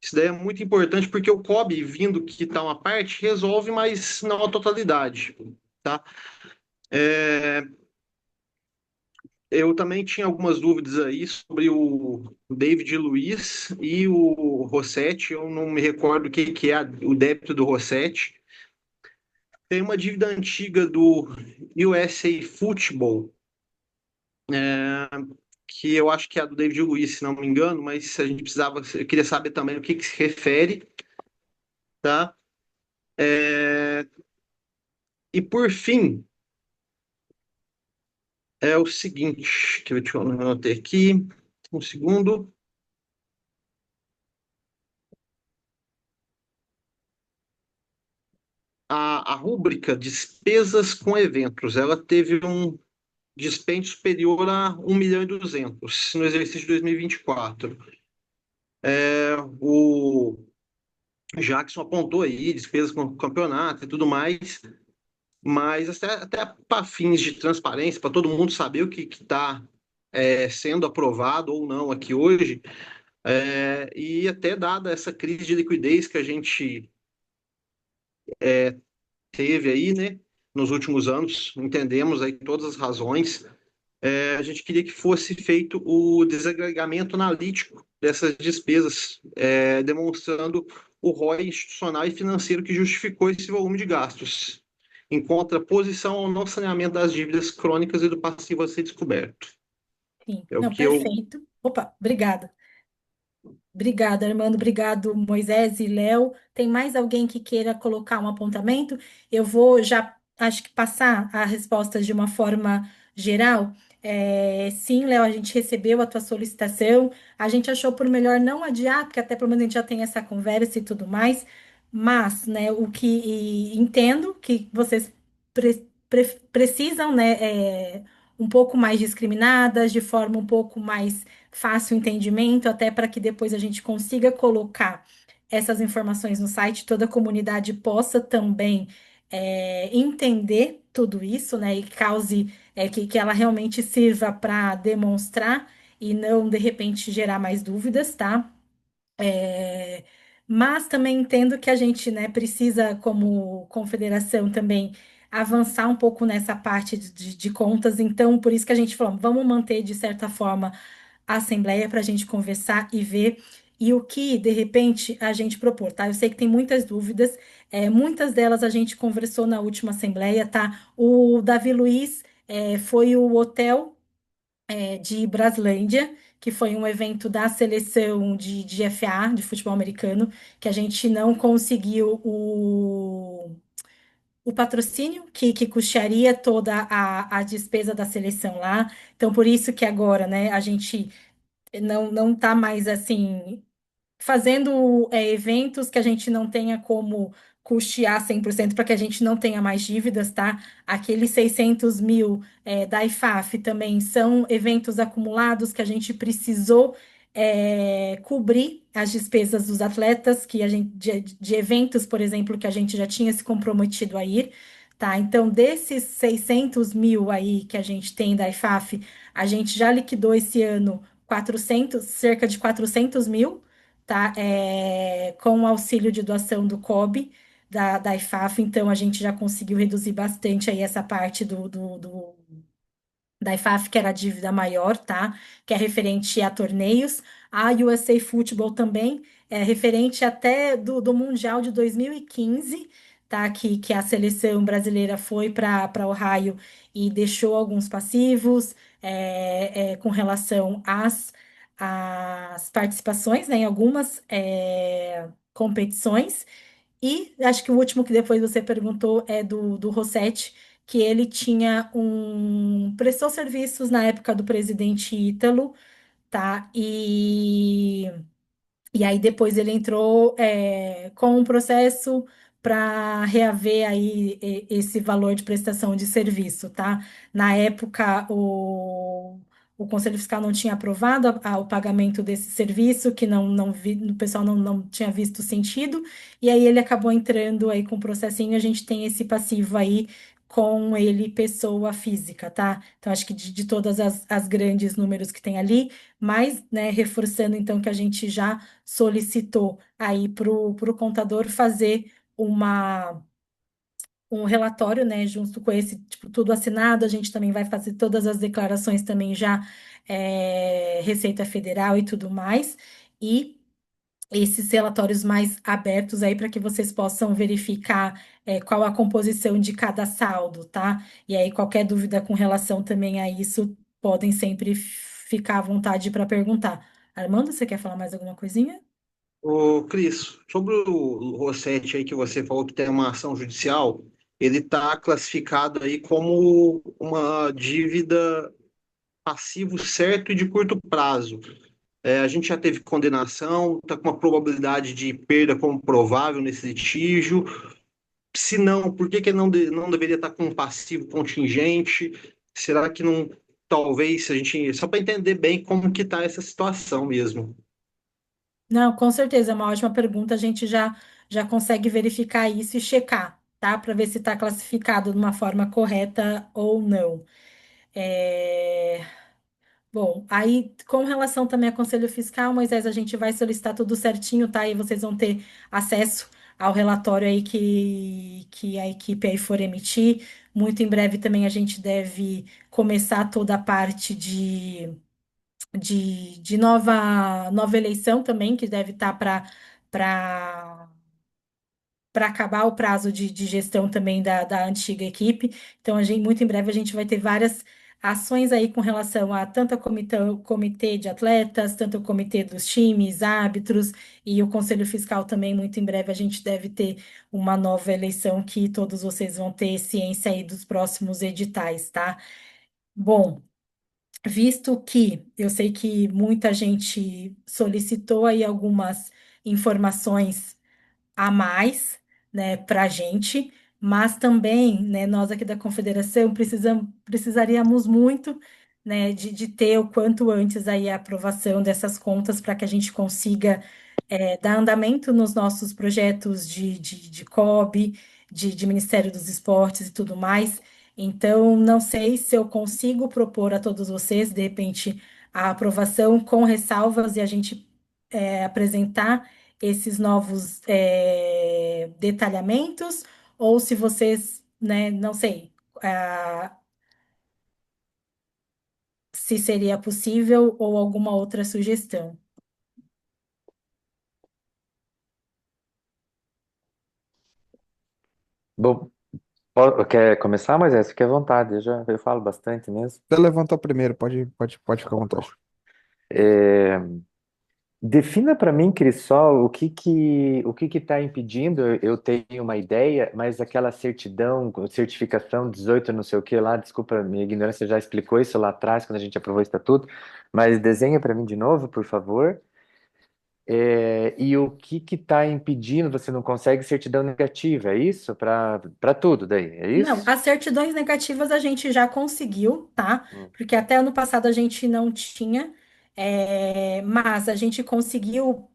Isso daí é muito importante porque o COB, vindo quitar uma parte, resolve, mas não a totalidade, tá? É, eu também tinha algumas dúvidas aí sobre o David Luiz e o Rossetti. Eu não me recordo o que é o débito do Rossetti. Tem uma dívida antiga do USA Football, que eu acho que é a do David Luiz, se não me engano, mas a gente precisava, eu queria saber também o que se refere, tá? É, e por fim, é o seguinte, que eu anotei aqui, um segundo. A rúbrica despesas com eventos, ela teve um dispêndio superior a 1.200.000 no exercício de 2024. O Jackson apontou aí despesas com campeonato e tudo mais, mas até para fins de transparência, para todo mundo saber o que está sendo aprovado ou não aqui hoje, e até dada essa crise de liquidez que a gente teve aí, né, nos últimos anos, entendemos aí todas as razões. A gente queria que fosse feito o desagregamento analítico dessas despesas, demonstrando o ROI institucional e financeiro que justificou esse volume de gastos, em contraposição ao não saneamento das dívidas crônicas e do passivo a ser descoberto. Sim, É o não, que eu. perfeito. Opa, obrigada. Obrigada, Armando. Obrigado, Moisés e Léo. Tem mais alguém que queira colocar um apontamento? Eu vou já, acho que passar a resposta de uma forma geral. Sim, Léo, a gente recebeu a tua solicitação. A gente achou por melhor não adiar, porque até pelo menos a gente já tem essa conversa e tudo mais. Mas, né, o que e entendo que vocês precisam, né, um pouco mais discriminadas, de forma um pouco mais fácil entendimento, até para que depois a gente consiga colocar essas informações no site, toda a comunidade possa também entender tudo isso, né? E cause que ela realmente sirva para demonstrar e não, de repente, gerar mais dúvidas, tá? É, mas também entendo que a gente, né, precisa, como confederação, também avançar um pouco nessa parte de contas. Então, por isso que a gente falou, vamos manter, de certa forma, a assembleia para a gente conversar e ver e o que, de repente, a gente propor, tá? Eu sei que tem muitas dúvidas, muitas delas a gente conversou na última assembleia, tá? O Davi Luiz foi o hotel de Braslândia, que foi um evento da seleção de FA, de futebol americano, que a gente não conseguiu o patrocínio que custearia toda a despesa da seleção lá. Então, por isso que agora, né, a gente não tá mais assim fazendo eventos que a gente não tenha como custear 100% para que a gente não tenha mais dívidas, tá? Aqueles 600.000 da IFAF também são eventos acumulados que a gente precisou cobrir as despesas dos atletas, que a gente, de eventos, por exemplo, que a gente já tinha se comprometido a ir. Tá, então, desses 600.000 aí que a gente tem da IFAF, a gente já liquidou esse ano 400, cerca de 400.000, tá? Com o auxílio de doação do COB, da IFAF, então a gente já conseguiu reduzir bastante aí essa parte da IFAF, que era a dívida maior, tá? Que é referente a torneios. A USA Football também é referente até do Mundial de 2015, tá? Que a seleção brasileira foi para Ohio e deixou alguns passivos com relação às participações, né, em algumas competições. E acho que o último que depois você perguntou é do Rossetti, que ele tinha prestou serviços na época do presidente Ítalo, tá? E aí depois ele entrou com um processo para reaver aí esse valor de prestação de serviço, tá? Na época, o Conselho Fiscal não tinha aprovado o pagamento desse serviço, que o pessoal não tinha visto sentido, e aí ele acabou entrando aí com o processinho, a gente tem esse passivo aí com ele, pessoa física, tá? Então, acho que de todas as grandes números que tem ali, mas, né, reforçando então que a gente já solicitou aí para o contador fazer um relatório, né, junto com esse, tipo, tudo assinado, a gente também vai fazer todas as declarações também já, Receita Federal e tudo mais, e esses relatórios mais abertos aí para que vocês possam verificar qual a composição de cada saldo, tá? E aí, qualquer dúvida com relação também a isso, podem sempre ficar à vontade para perguntar. Armando, você quer falar mais alguma coisinha? Ô, Cris, sobre o Rossetti aí que você falou que tem uma ação judicial, ele está classificado aí como uma dívida passivo certo e de curto prazo. A gente já teve condenação, está com uma probabilidade de perda como provável nesse litígio. Se não, por que que não deveria estar com um passivo contingente? Será que não, talvez, se a gente, só para entender bem como que está essa situação mesmo. Não, com certeza, é uma ótima pergunta. A gente já consegue verificar isso e checar, tá? Para ver se está classificado de uma forma correta ou não. É, Bom, aí com relação também a Conselho Fiscal, Moisés, a gente vai solicitar tudo certinho, tá? E vocês vão ter acesso ao relatório aí que a equipe aí for emitir. Muito em breve também a gente deve começar toda a parte de nova eleição também, que deve estar para para acabar o prazo de gestão também da antiga equipe. Então, muito em breve a gente vai ter várias ações aí com relação a tanto a comitê de atletas, tanto o comitê dos times, árbitros e o Conselho Fiscal também. Muito em breve a gente deve ter uma nova eleição que todos vocês vão ter ciência aí dos próximos editais, tá? Bom, visto que eu sei que muita gente solicitou aí algumas informações a mais, né, para a gente, mas também, né, nós aqui da Confederação precisaríamos muito, né, de ter o quanto antes aí a aprovação dessas contas para que a gente consiga dar andamento nos nossos projetos de COB, de Ministério dos Esportes e tudo mais. Então, não sei se eu consigo propor a todos vocês, de repente, a aprovação com ressalvas e a gente apresentar esses novos detalhamentos, ou se vocês, né, não sei, se seria possível ou alguma outra sugestão. Bom, quer começar, Moisés? Fique à vontade, eu falo bastante mesmo. Você levantou primeiro, pode ficar à vontade. É, Defina para mim, Crisol, o que está impedindo. Eu tenho uma ideia, mas aquela certidão, certificação 18, não sei o que lá, desculpa, minha ignorância já explicou isso lá atrás, quando a gente aprovou o estatuto, mas desenha para mim de novo, por favor. E o que está impedindo? Você não consegue certidão negativa, é isso? Para tudo daí, é Não, isso? as certidões negativas a gente já conseguiu, tá? Hum. Porque até ano passado a gente não tinha, mas a gente conseguiu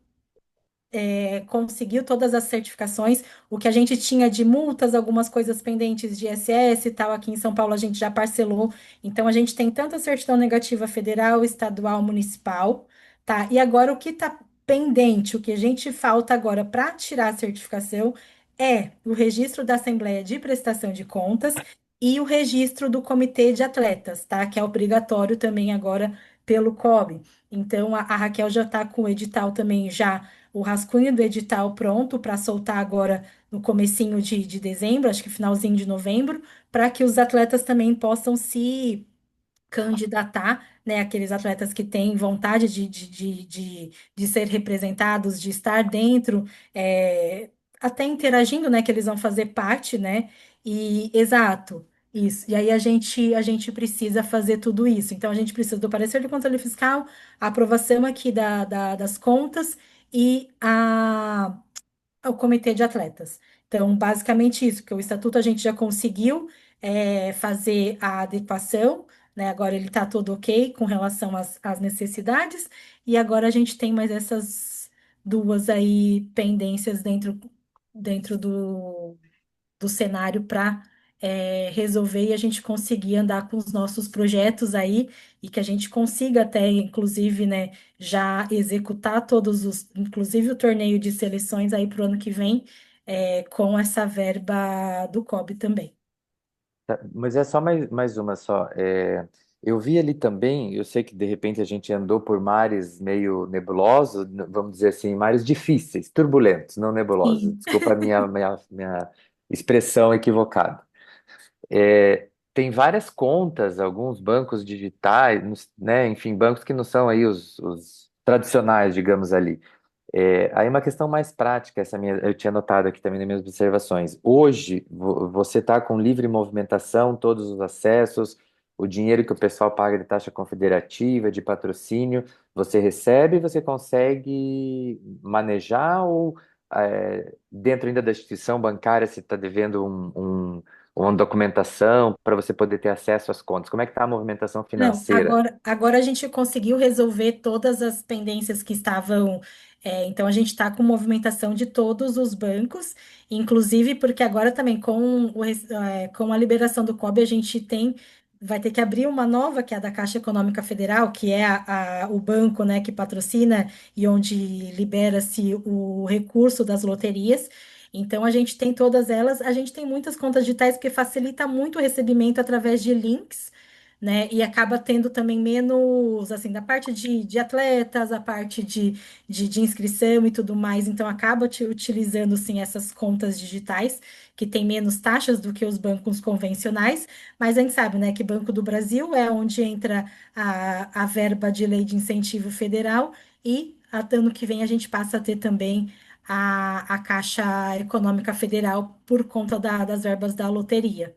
todas as certificações. O que a gente tinha de multas, algumas coisas pendentes de ISS e tal, aqui em São Paulo a gente já parcelou. Então a gente tem tanto a certidão negativa federal, estadual, municipal, tá? E agora o que está pendente, o que a gente falta agora para tirar a certificação é o registro da Assembleia de Prestação de Contas e o registro do Comitê de Atletas, tá? Que é obrigatório também agora pelo COB. Então a Raquel já está com o edital também já o rascunho do edital pronto para soltar agora no comecinho de dezembro, acho que finalzinho de novembro, para que os atletas também possam se candidatar, né? Aqueles atletas que têm vontade de ser representados, de estar dentro, até interagindo, né? Que eles vão fazer parte, né? E exato. Isso. E aí a gente precisa fazer tudo isso. Então, a gente precisa do parecer do controle fiscal, a aprovação aqui das contas e ao comitê de atletas. Então, basicamente isso, porque o estatuto a gente já conseguiu fazer a adequação, né? Agora ele está todo ok com relação às necessidades, e agora a gente tem mais essas duas aí pendências dentro do cenário para resolver e a gente conseguir andar com os nossos projetos aí e que a gente consiga até, inclusive, né, já executar inclusive o torneio de seleções aí para o ano que vem, com essa verba do COB também. Tá, mas é só mais uma só. Eu vi ali também, eu sei que de repente a gente andou por mares meio nebulosos, vamos dizer assim, mares difíceis, turbulentos, não nebulosos. Sim. Desculpa a minha expressão equivocada. Tem várias contas, alguns bancos digitais, né? Enfim, bancos que não são aí os tradicionais, digamos ali. Aí uma questão mais prática, essa minha, eu tinha notado aqui também nas minhas observações. Hoje, você está com livre movimentação, todos os acessos, o dinheiro que o pessoal paga de taxa confederativa, de patrocínio, você recebe, você consegue manejar ou dentro ainda da instituição bancária você está devendo uma documentação para você poder ter acesso às contas? Como é que está a movimentação Não, financeira? agora a gente conseguiu resolver todas as pendências que estavam. Então, a gente está com movimentação de todos os bancos, inclusive porque agora também com a liberação do COB, a gente vai ter que abrir uma nova, que é a da Caixa Econômica Federal, que é o banco, né, que patrocina e onde libera-se o recurso das loterias. Então, a gente tem todas elas. A gente tem muitas contas digitais que facilita muito o recebimento através de links, né? E acaba tendo também menos, assim, da parte de atletas, a parte de inscrição e tudo mais. Então, acaba utilizando, sim, essas contas digitais, que tem menos taxas do que os bancos convencionais. Mas a gente sabe, né, que Banco do Brasil é onde entra a verba de lei de incentivo federal e ano que vem a gente passa a ter também a Caixa Econômica Federal por conta das verbas da loteria.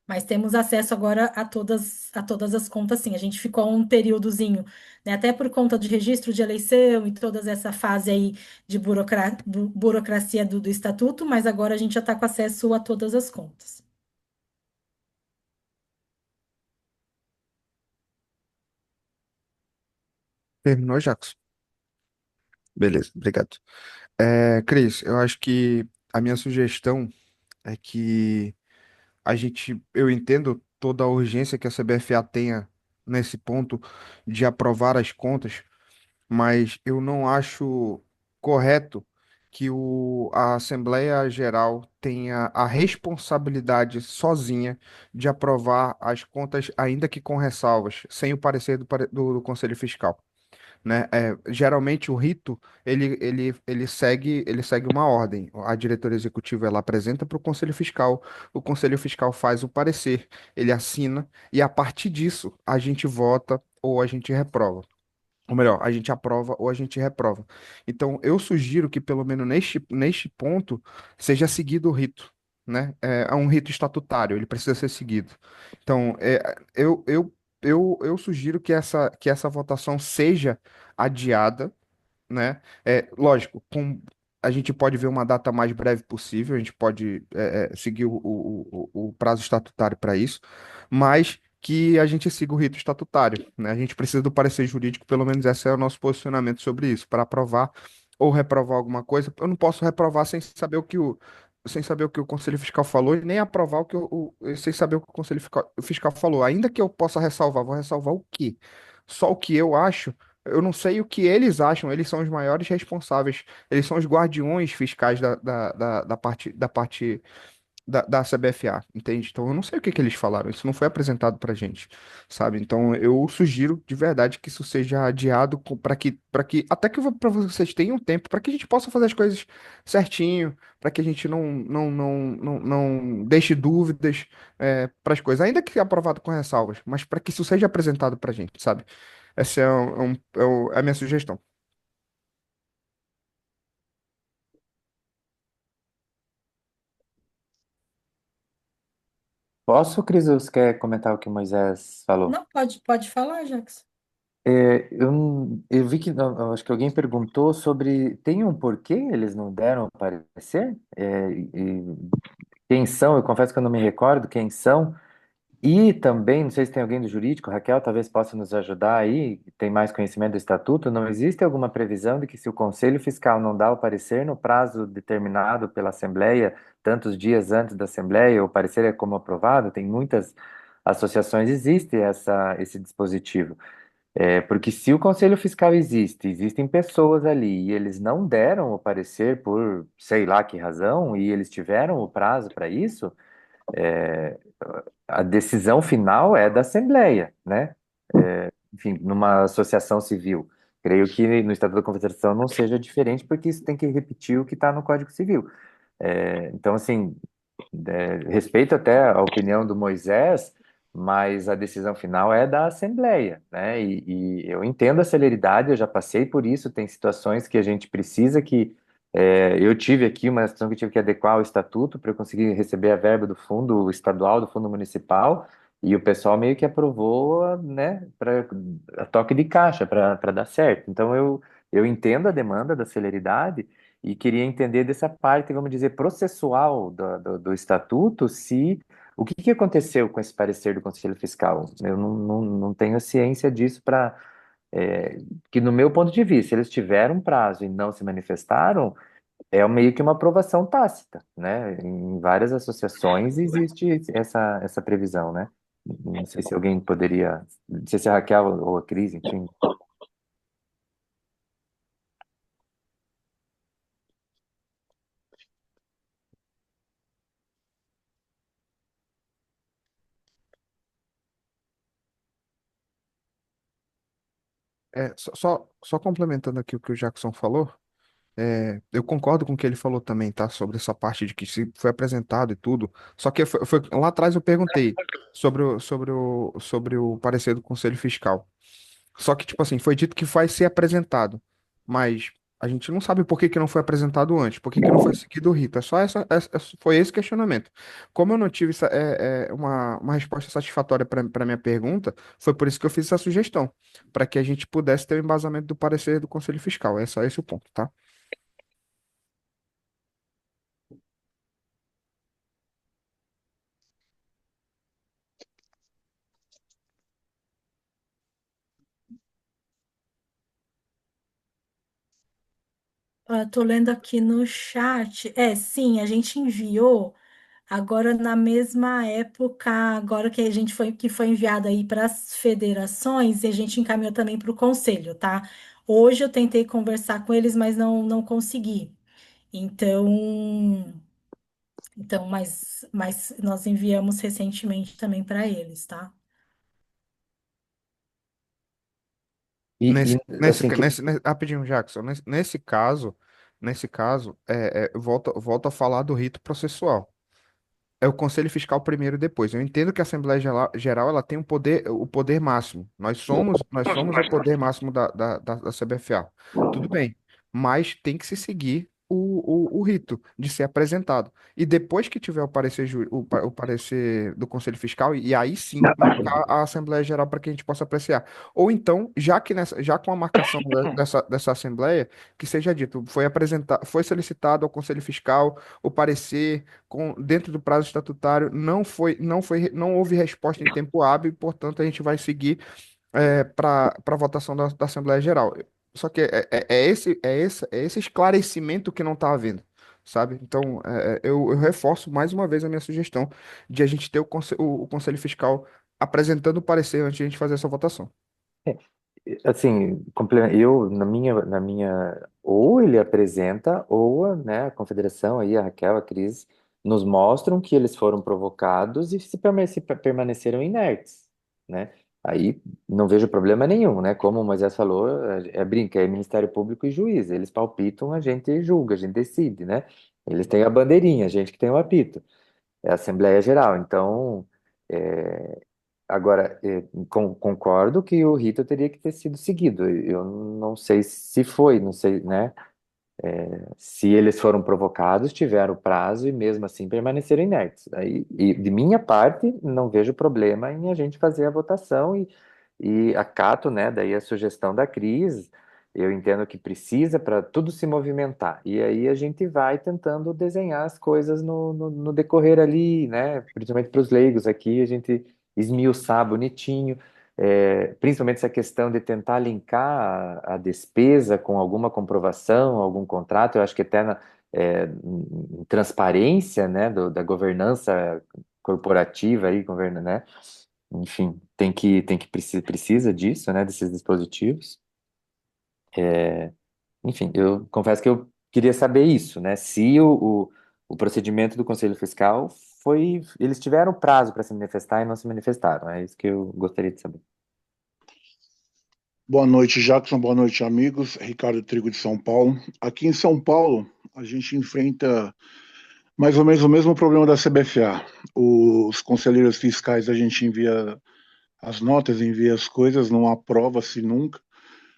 Mas temos acesso agora a todas as contas, sim. A gente ficou um períodozinho, né, até por conta de registro de eleição e toda essa fase aí de burocracia do estatuto, mas agora a gente já está com acesso a todas as contas. Terminou, Jackson? Beleza, obrigado. Cris, eu acho que a minha sugestão é que eu entendo toda a urgência que a CBFA tenha nesse ponto de aprovar as contas, mas eu não acho correto que a Assembleia Geral tenha a responsabilidade sozinha de aprovar as contas, ainda que com ressalvas, sem o parecer do Conselho Fiscal, né? Geralmente o rito ele segue uma ordem. A diretoria executiva ela apresenta para o Conselho Fiscal faz o parecer, ele assina e a partir disso a gente vota ou a gente reprova. Ou melhor, a gente aprova ou a gente reprova. Então, eu sugiro que, pelo menos neste ponto, seja seguido o rito, né? É um rito estatutário, ele precisa ser seguido. Então, eu sugiro que essa votação seja adiada, né? Lógico, a gente pode ver uma data mais breve possível, a gente pode seguir o prazo estatutário para isso, mas que a gente siga o rito estatutário, né? A gente precisa do parecer jurídico, pelo menos esse é o nosso posicionamento sobre isso, para aprovar ou reprovar alguma coisa. Eu não posso reprovar sem saber o que o Conselho Fiscal falou e nem aprovar sem saber o que o Conselho Fiscal falou. Ainda que eu possa ressalvar, vou ressalvar o quê? Só o que eu acho. Eu não sei o que eles acham, eles são os maiores responsáveis, eles são os guardiões fiscais da CBFA, entende? Então eu não sei o que que eles falaram, isso não foi apresentado pra gente, sabe? Então eu sugiro de verdade que isso seja adiado para que até que para vocês tenham tempo, para que a gente possa fazer as coisas certinho, para que a gente não deixe dúvidas para as coisas, ainda que aprovado com ressalvas, mas para que isso seja apresentado pra gente, sabe? Essa é a minha sugestão. Posso, Cris, ou você quer comentar o que o Moisés falou? Não, pode falar, Jackson. Eu vi que, não, eu acho que alguém perguntou sobre, tem um porquê eles não deram parecer? Quem são? Eu confesso que eu não me recordo quem são. E também, não sei se tem alguém do jurídico, Raquel, talvez possa nos ajudar aí, tem mais conhecimento do estatuto. Não existe alguma previsão de que se o Conselho Fiscal não dá o parecer no prazo determinado pela Assembleia, tantos dias antes da Assembleia, o parecer é como aprovado? Tem muitas associações, existe esse dispositivo. Porque se o Conselho Fiscal existe, existem pessoas ali e eles não deram o parecer por sei lá que razão e eles tiveram o prazo para isso, é, a decisão final é da Assembleia, né? Enfim, numa associação civil. Creio que no Estatuto da Confederação não seja diferente, porque isso tem que repetir o que está no Código Civil. Então, assim, respeito até a opinião do Moisés, mas a decisão final é da Assembleia, né? E eu entendo a celeridade, eu já passei por isso, tem situações que a gente precisa que. Eu tive aqui uma situação que eu tive que adequar o estatuto para eu conseguir receber a verba do fundo estadual, do fundo municipal, e o pessoal meio que aprovou, né, para a toque de caixa, para dar certo. Então eu entendo a demanda da celeridade e queria entender dessa parte, vamos dizer, processual do estatuto, se o que que aconteceu com esse parecer do Conselho Fiscal? Eu não tenho ciência disso para. Que, no meu ponto de vista, eles tiveram um prazo e não se manifestaram, é meio que uma aprovação tácita, né? Em várias associações existe essa previsão, né? Não sei se alguém poderia. Não sei se a Raquel ou a Cris, enfim. Só complementando aqui o que o Jackson falou, eu concordo com o que ele falou também, tá? Sobre essa parte de que se foi apresentado e tudo. Só que lá atrás eu perguntei sobre o parecer do Conselho Fiscal. Só que, tipo assim, foi dito que vai ser apresentado, mas a gente não sabe por que que não foi apresentado antes, por que que não foi seguido o rito. É só foi esse questionamento. Como eu não tive uma resposta satisfatória para minha pergunta, foi por isso que eu fiz essa sugestão, para que a gente pudesse ter o embasamento do parecer do Conselho Fiscal. É só esse o ponto, tá? Tô lendo aqui no chat. Sim, a gente enviou agora na mesma época, agora que foi enviado aí para as federações, e a gente encaminhou também para o conselho, tá? Hoje eu tentei conversar com eles, mas não consegui. Então, mas nós enviamos recentemente também para eles, tá? Assim, Rapidinho, Jackson, nesse caso, volta a falar do rito processual. É o Conselho Fiscal primeiro e depois. Eu entendo que a Assembleia Geral ela tem o poder máximo. Nós somos o poder máximo da CBFA. Tudo bem, mas tem que se seguir o rito de ser apresentado. E depois que tiver o parecer do Conselho Fiscal, e aí sim marcar a Assembleia Geral para que a gente possa apreciar. Ou então, já com a marcação dessa Assembleia, que seja dito, foi solicitado ao Conselho Fiscal o parecer dentro do prazo estatutário, não houve resposta em tempo hábil, e, portanto, a gente vai seguir para votação da Assembleia Geral. Só que é esse esclarecimento que não está havendo, sabe? Então, eu reforço mais uma vez a minha sugestão de a gente ter o Conselho Fiscal apresentando o parecer antes de a gente fazer essa votação. assim, eu, ou ele apresenta, ou, né, a confederação aí, a Raquel, a Cris, nos mostram que eles foram provocados e se permaneceram inertes, né? Aí não vejo problema nenhum, né? Como o Moisés falou, brinca, é Ministério Público e juiz, eles palpitam, a gente julga, a gente decide, né? Eles têm a bandeirinha, a gente que tem o apito, é a Assembleia Geral, então... é, Agora, concordo que o rito teria que ter sido seguido. Eu não sei se foi, não sei, né? Se eles foram provocados, tiveram prazo e mesmo assim permaneceram inertes. Aí, e de minha parte, não vejo problema em a gente fazer a votação e acato, né? Daí a sugestão da Cris, eu entendo que precisa para tudo se movimentar. E aí a gente vai tentando desenhar as coisas no decorrer ali, né? Principalmente para os leigos aqui, a gente esmiuçar bonitinho. Principalmente essa questão de tentar linkar a despesa com alguma comprovação, algum contrato, eu acho que até em transparência, né, da governança corporativa aí, né? Enfim, precisa disso, né, desses dispositivos. Enfim, eu confesso que eu queria saber isso, né, se o procedimento do Conselho Fiscal eles tiveram prazo para se manifestar e não se manifestaram, é isso que eu gostaria de saber. Boa noite, Jackson. Boa noite, amigos. Ricardo Trigo de São Paulo. Aqui em São Paulo, a gente enfrenta Mais ou menos o mesmo problema da CBFA. Os conselheiros fiscais, a gente envia as notas, envia as coisas, não aprova-se nunca.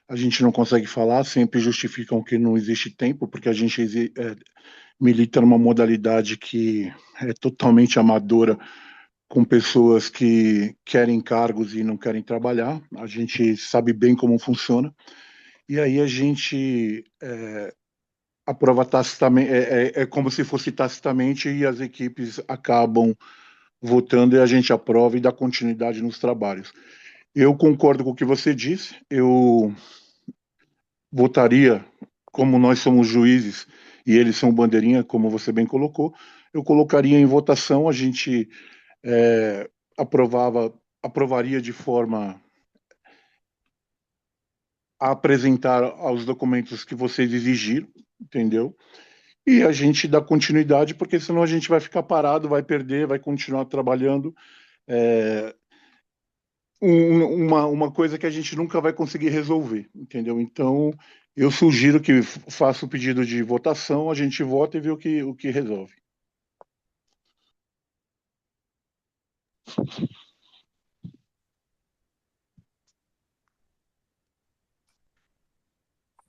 A gente não consegue falar, sempre justificam que não existe tempo, porque a gente milita numa modalidade que é totalmente amadora, com pessoas que querem cargos e não querem trabalhar. A gente sabe bem como funciona. E aí a gente aprova tacitamente, é como se fosse tacitamente, e as equipes acabam votando e a gente aprova e dá continuidade nos trabalhos. Eu concordo com o que você disse, eu votaria, como nós somos juízes e eles são bandeirinha, como você bem colocou, eu colocaria em votação, a gente aprovaria de forma a apresentar os documentos que vocês exigiram, entendeu? E a gente dá continuidade, porque senão a gente vai ficar parado, vai perder, vai continuar trabalhando. É, uma coisa que a gente nunca vai conseguir resolver, entendeu? Então, eu sugiro que faça o pedido de votação, a gente vota e vê o que resolve.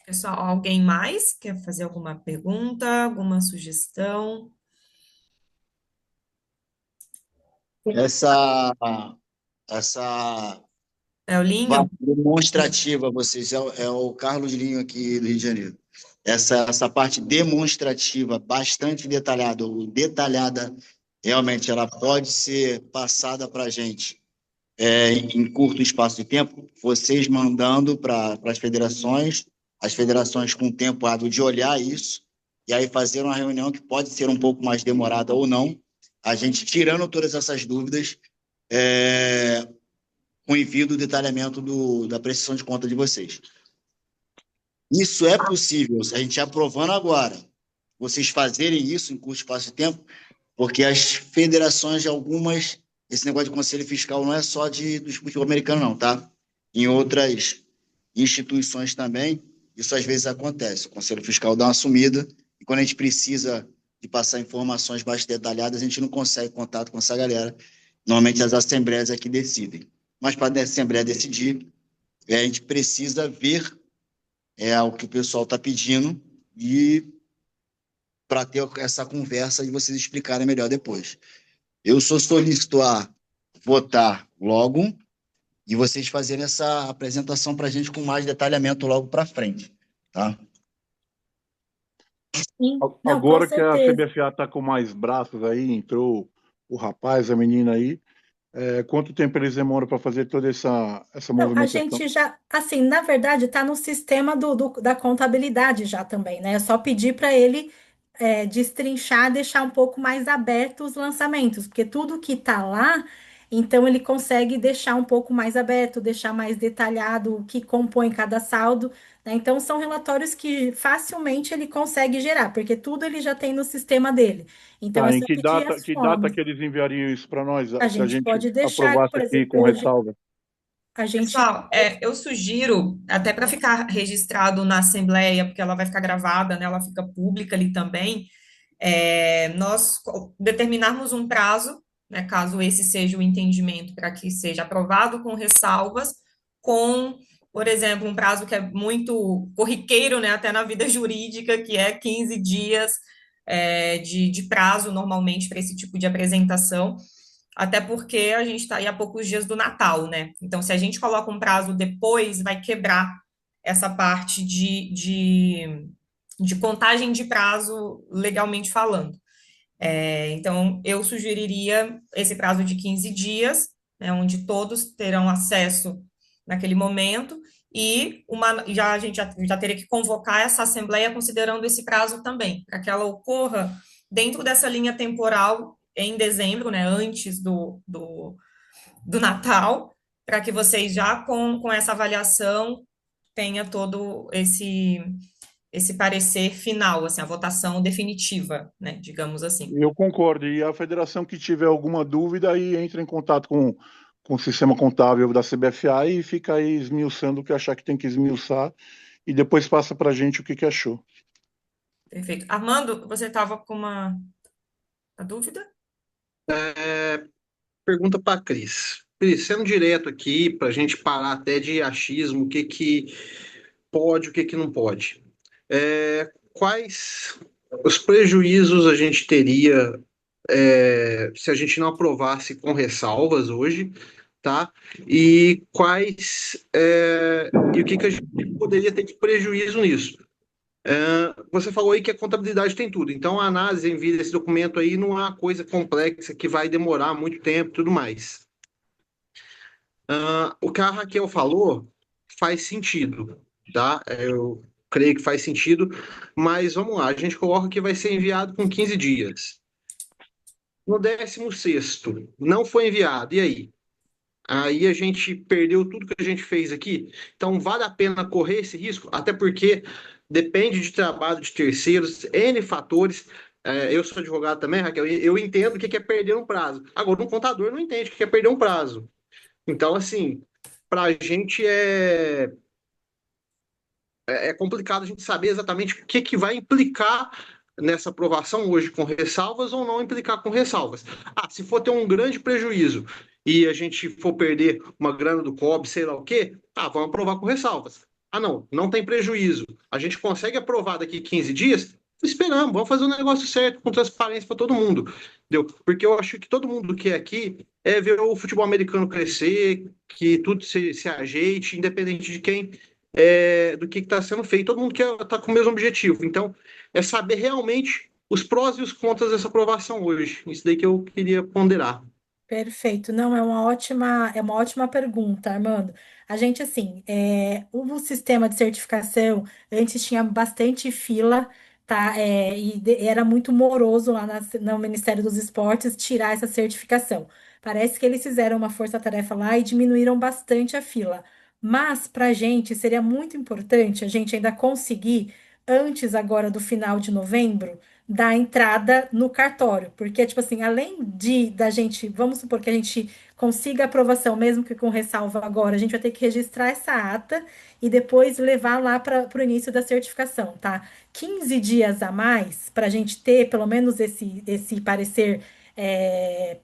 Pessoal, alguém mais quer fazer alguma pergunta, alguma sugestão? Essa, essa É o Linho? demonstrativa, vocês, é o Carlos Linho aqui do Rio de Janeiro. Essa parte demonstrativa, bastante detalhada, ou detalhada, realmente, ela pode ser passada para a gente em curto espaço de tempo, vocês mandando para as federações com tempo hábil de olhar isso, e aí fazer uma reunião que pode ser um pouco mais demorada ou não, a gente tirando todas essas dúvidas, é, com o envio do detalhamento da prestação de conta de vocês. Isso é possível, se a gente aprovando agora, vocês fazerem isso em curto espaço de tempo, porque as federações de algumas, esse negócio de conselho fiscal não é só do futebol americano, não, tá? Em outras instituições também, isso às vezes acontece. O conselho fiscal dá uma sumida, e quando a gente precisa de passar informações mais detalhadas, a gente não consegue contato com essa galera. Normalmente as assembleias é que decidem. Mas para a assembleia decidir, a gente precisa ver o que o pessoal está pedindo e para ter essa conversa e vocês explicarem melhor depois. Eu sou solícito a votar logo e vocês fazerem essa apresentação para a gente com mais detalhamento logo para frente, tá? Sim. Não, com Agora que a certeza. CBFA está com mais braços aí, entrou o rapaz, a menina aí, quanto tempo eles demoram para fazer toda essa Não, a movimentação? gente já, assim, na verdade, está no sistema da contabilidade já também, né? É só pedir para ele destrinchar, deixar um pouco mais aberto os lançamentos, porque tudo que está lá, então ele consegue deixar um pouco mais aberto, deixar mais detalhado o que compõe cada saldo, né? Então, são relatórios que facilmente ele consegue gerar, porque tudo ele já tem no sistema dele. Então, é Tá, em só pedir as que data formas. que eles enviariam isso para nós, A se a gente gente pode deixar, aprovasse por aqui exemplo, com hoje, ressalva? a gente. Pessoal, eu sugiro, até para ficar registrado na Assembleia, porque ela vai ficar gravada, né? Ela fica pública ali também. Nós determinarmos um prazo, né, caso esse seja o entendimento, para que seja aprovado com ressalvas, com, por exemplo, um prazo que é muito corriqueiro, né, até na vida jurídica, que é 15 dias de prazo, normalmente, para esse tipo de apresentação, até porque a gente está aí a poucos dias do Natal, né? Então, se a gente coloca um prazo depois, vai quebrar essa parte de contagem de prazo legalmente falando. Então, eu sugeriria esse prazo de 15 dias, né, onde todos terão acesso naquele momento, e a gente já teria que convocar essa assembleia considerando esse prazo também, para que ela ocorra dentro dessa linha temporal em dezembro, né, antes do Natal, para que vocês já com essa avaliação tenha todo esse parecer final, assim, a votação definitiva, né, digamos assim. Eu concordo. E a federação que tiver alguma dúvida, aí entra em contato com o sistema contábil da CBFA e fica aí esmiuçando o que achar que tem que esmiuçar e depois passa para a gente o que achou. Perfeito. Armando, você estava com uma... A dúvida? Pergunta para Cris. Cris, sendo direto aqui, para a gente parar até de achismo, o que que pode, o que que não pode. Quais os prejuízos a gente teria se a gente não aprovasse com ressalvas hoje, tá? E o que que a gente poderia ter de prejuízo nisso? Você falou aí que a contabilidade tem tudo, então a análise envia esse documento aí não é uma coisa complexa que vai demorar muito tempo e tudo mais. O que a Raquel falou faz sentido, tá? Eu creio que faz sentido, mas vamos lá, a gente coloca que vai ser enviado com 15 dias. No 16º, não foi enviado, e aí? Aí a gente perdeu tudo que a gente fez aqui. Então, vale a pena correr esse risco? Até porque depende de trabalho de terceiros, N fatores. Eu sou advogado também, Raquel, e eu entendo o que é perder um prazo. Agora, um contador não entende o que é perder um prazo. Então, assim, para a gente é complicado a gente saber exatamente o que vai implicar nessa aprovação hoje com ressalvas ou não implicar com ressalvas. Se for ter um grande prejuízo e a gente for perder uma grana do COB, sei lá o quê, vamos aprovar com ressalvas. Não, não tem prejuízo. A gente consegue aprovar daqui 15 dias? Esperamos, vamos fazer o negócio certo, com transparência para todo mundo. Entendeu? Porque eu acho que todo mundo que é aqui ver o futebol americano crescer, que tudo se ajeite, independente de quem do que está sendo feito. Todo mundo quer estar com o mesmo objetivo. Então, é saber realmente os prós e os contras dessa aprovação hoje. Isso daí que eu queria ponderar. Perfeito. Não, é uma ótima pergunta, Armando. A gente, assim, o sistema de certificação antes tinha bastante fila, tá? Era muito moroso lá no Ministério dos Esportes tirar essa certificação. Parece que eles fizeram uma força-tarefa lá e diminuíram bastante a fila. Mas, para a gente, seria muito importante a gente ainda conseguir, antes agora do final de novembro, da entrada no cartório, porque, tipo assim, além da gente, vamos supor que a gente consiga aprovação, mesmo que com ressalva agora, a gente vai ter que registrar essa ata e depois levar lá para o início da certificação, tá? 15 dias a mais para a gente ter pelo menos esse parecer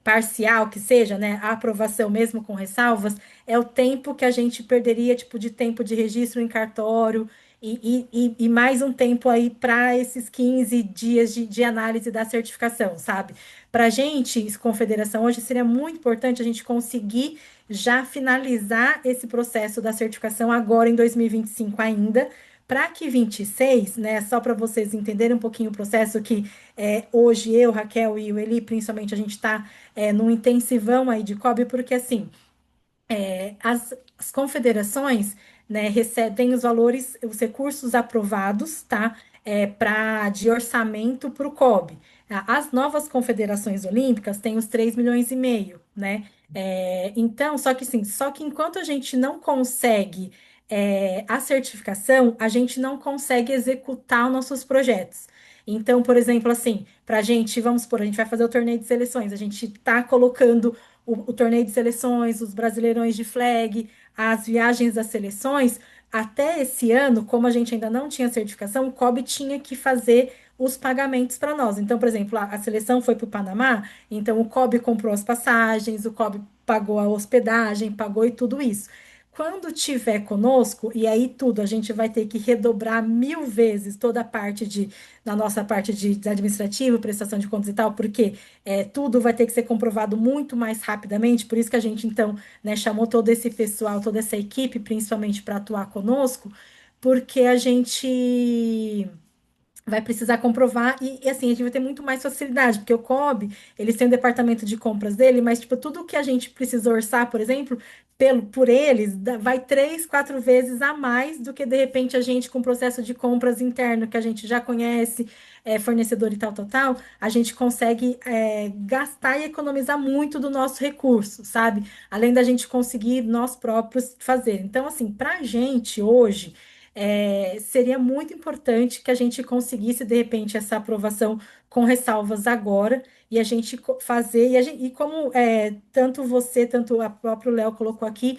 parcial que seja, né? A aprovação mesmo com ressalvas, é o tempo que a gente perderia, tipo, de tempo de registro em cartório e mais um tempo aí para esses 15 dias de análise da certificação, sabe? Para a gente, confederação, hoje seria muito importante a gente conseguir já finalizar esse processo da certificação agora em 2025 ainda, para que 26, né? Só para vocês entenderem um pouquinho o processo que hoje eu, Raquel e o Eli, principalmente, a gente está num intensivão aí de COB, porque assim. As confederações, né, recebem os valores, os recursos aprovados, tá, de orçamento para o COB. As novas confederações olímpicas têm os 3,5 milhões, né? Então, só que enquanto a gente não consegue a certificação, a gente não consegue executar os nossos projetos. Então, por exemplo, assim, para a gente, vamos supor, a gente vai fazer o torneio de seleções, a gente está colocando o torneio de seleções, os brasileirões de flag, as viagens das seleções, até esse ano, como a gente ainda não tinha certificação, o COB tinha que fazer os pagamentos para nós. Então, por exemplo, a seleção foi para o Panamá, então o COB comprou as passagens, o COB pagou a hospedagem, pagou e tudo isso. Quando tiver conosco, e aí tudo, a gente vai ter que redobrar 1.000 vezes toda a parte na nossa parte de administrativo, prestação de contas e tal, porque tudo vai ter que ser comprovado muito mais rapidamente, por isso que a gente, então, né, chamou todo esse pessoal, toda essa equipe, principalmente para atuar conosco, porque a gente vai precisar comprovar assim, a gente vai ter muito mais facilidade, porque o COB, eles têm o departamento de compras dele, mas, tipo, tudo que a gente precisa orçar, por exemplo, por eles, vai 3, 4 vezes a mais do que, de repente, a gente com o processo de compras interno, que a gente já conhece, fornecedor e tal, tal, tal, a gente consegue gastar e economizar muito do nosso recurso, sabe? Além da gente conseguir nós próprios fazer. Então, assim, pra gente hoje seria muito importante que a gente conseguisse, de repente, essa aprovação com ressalvas agora e a gente fazer, e como tanto você, tanto a próprio Léo colocou aqui,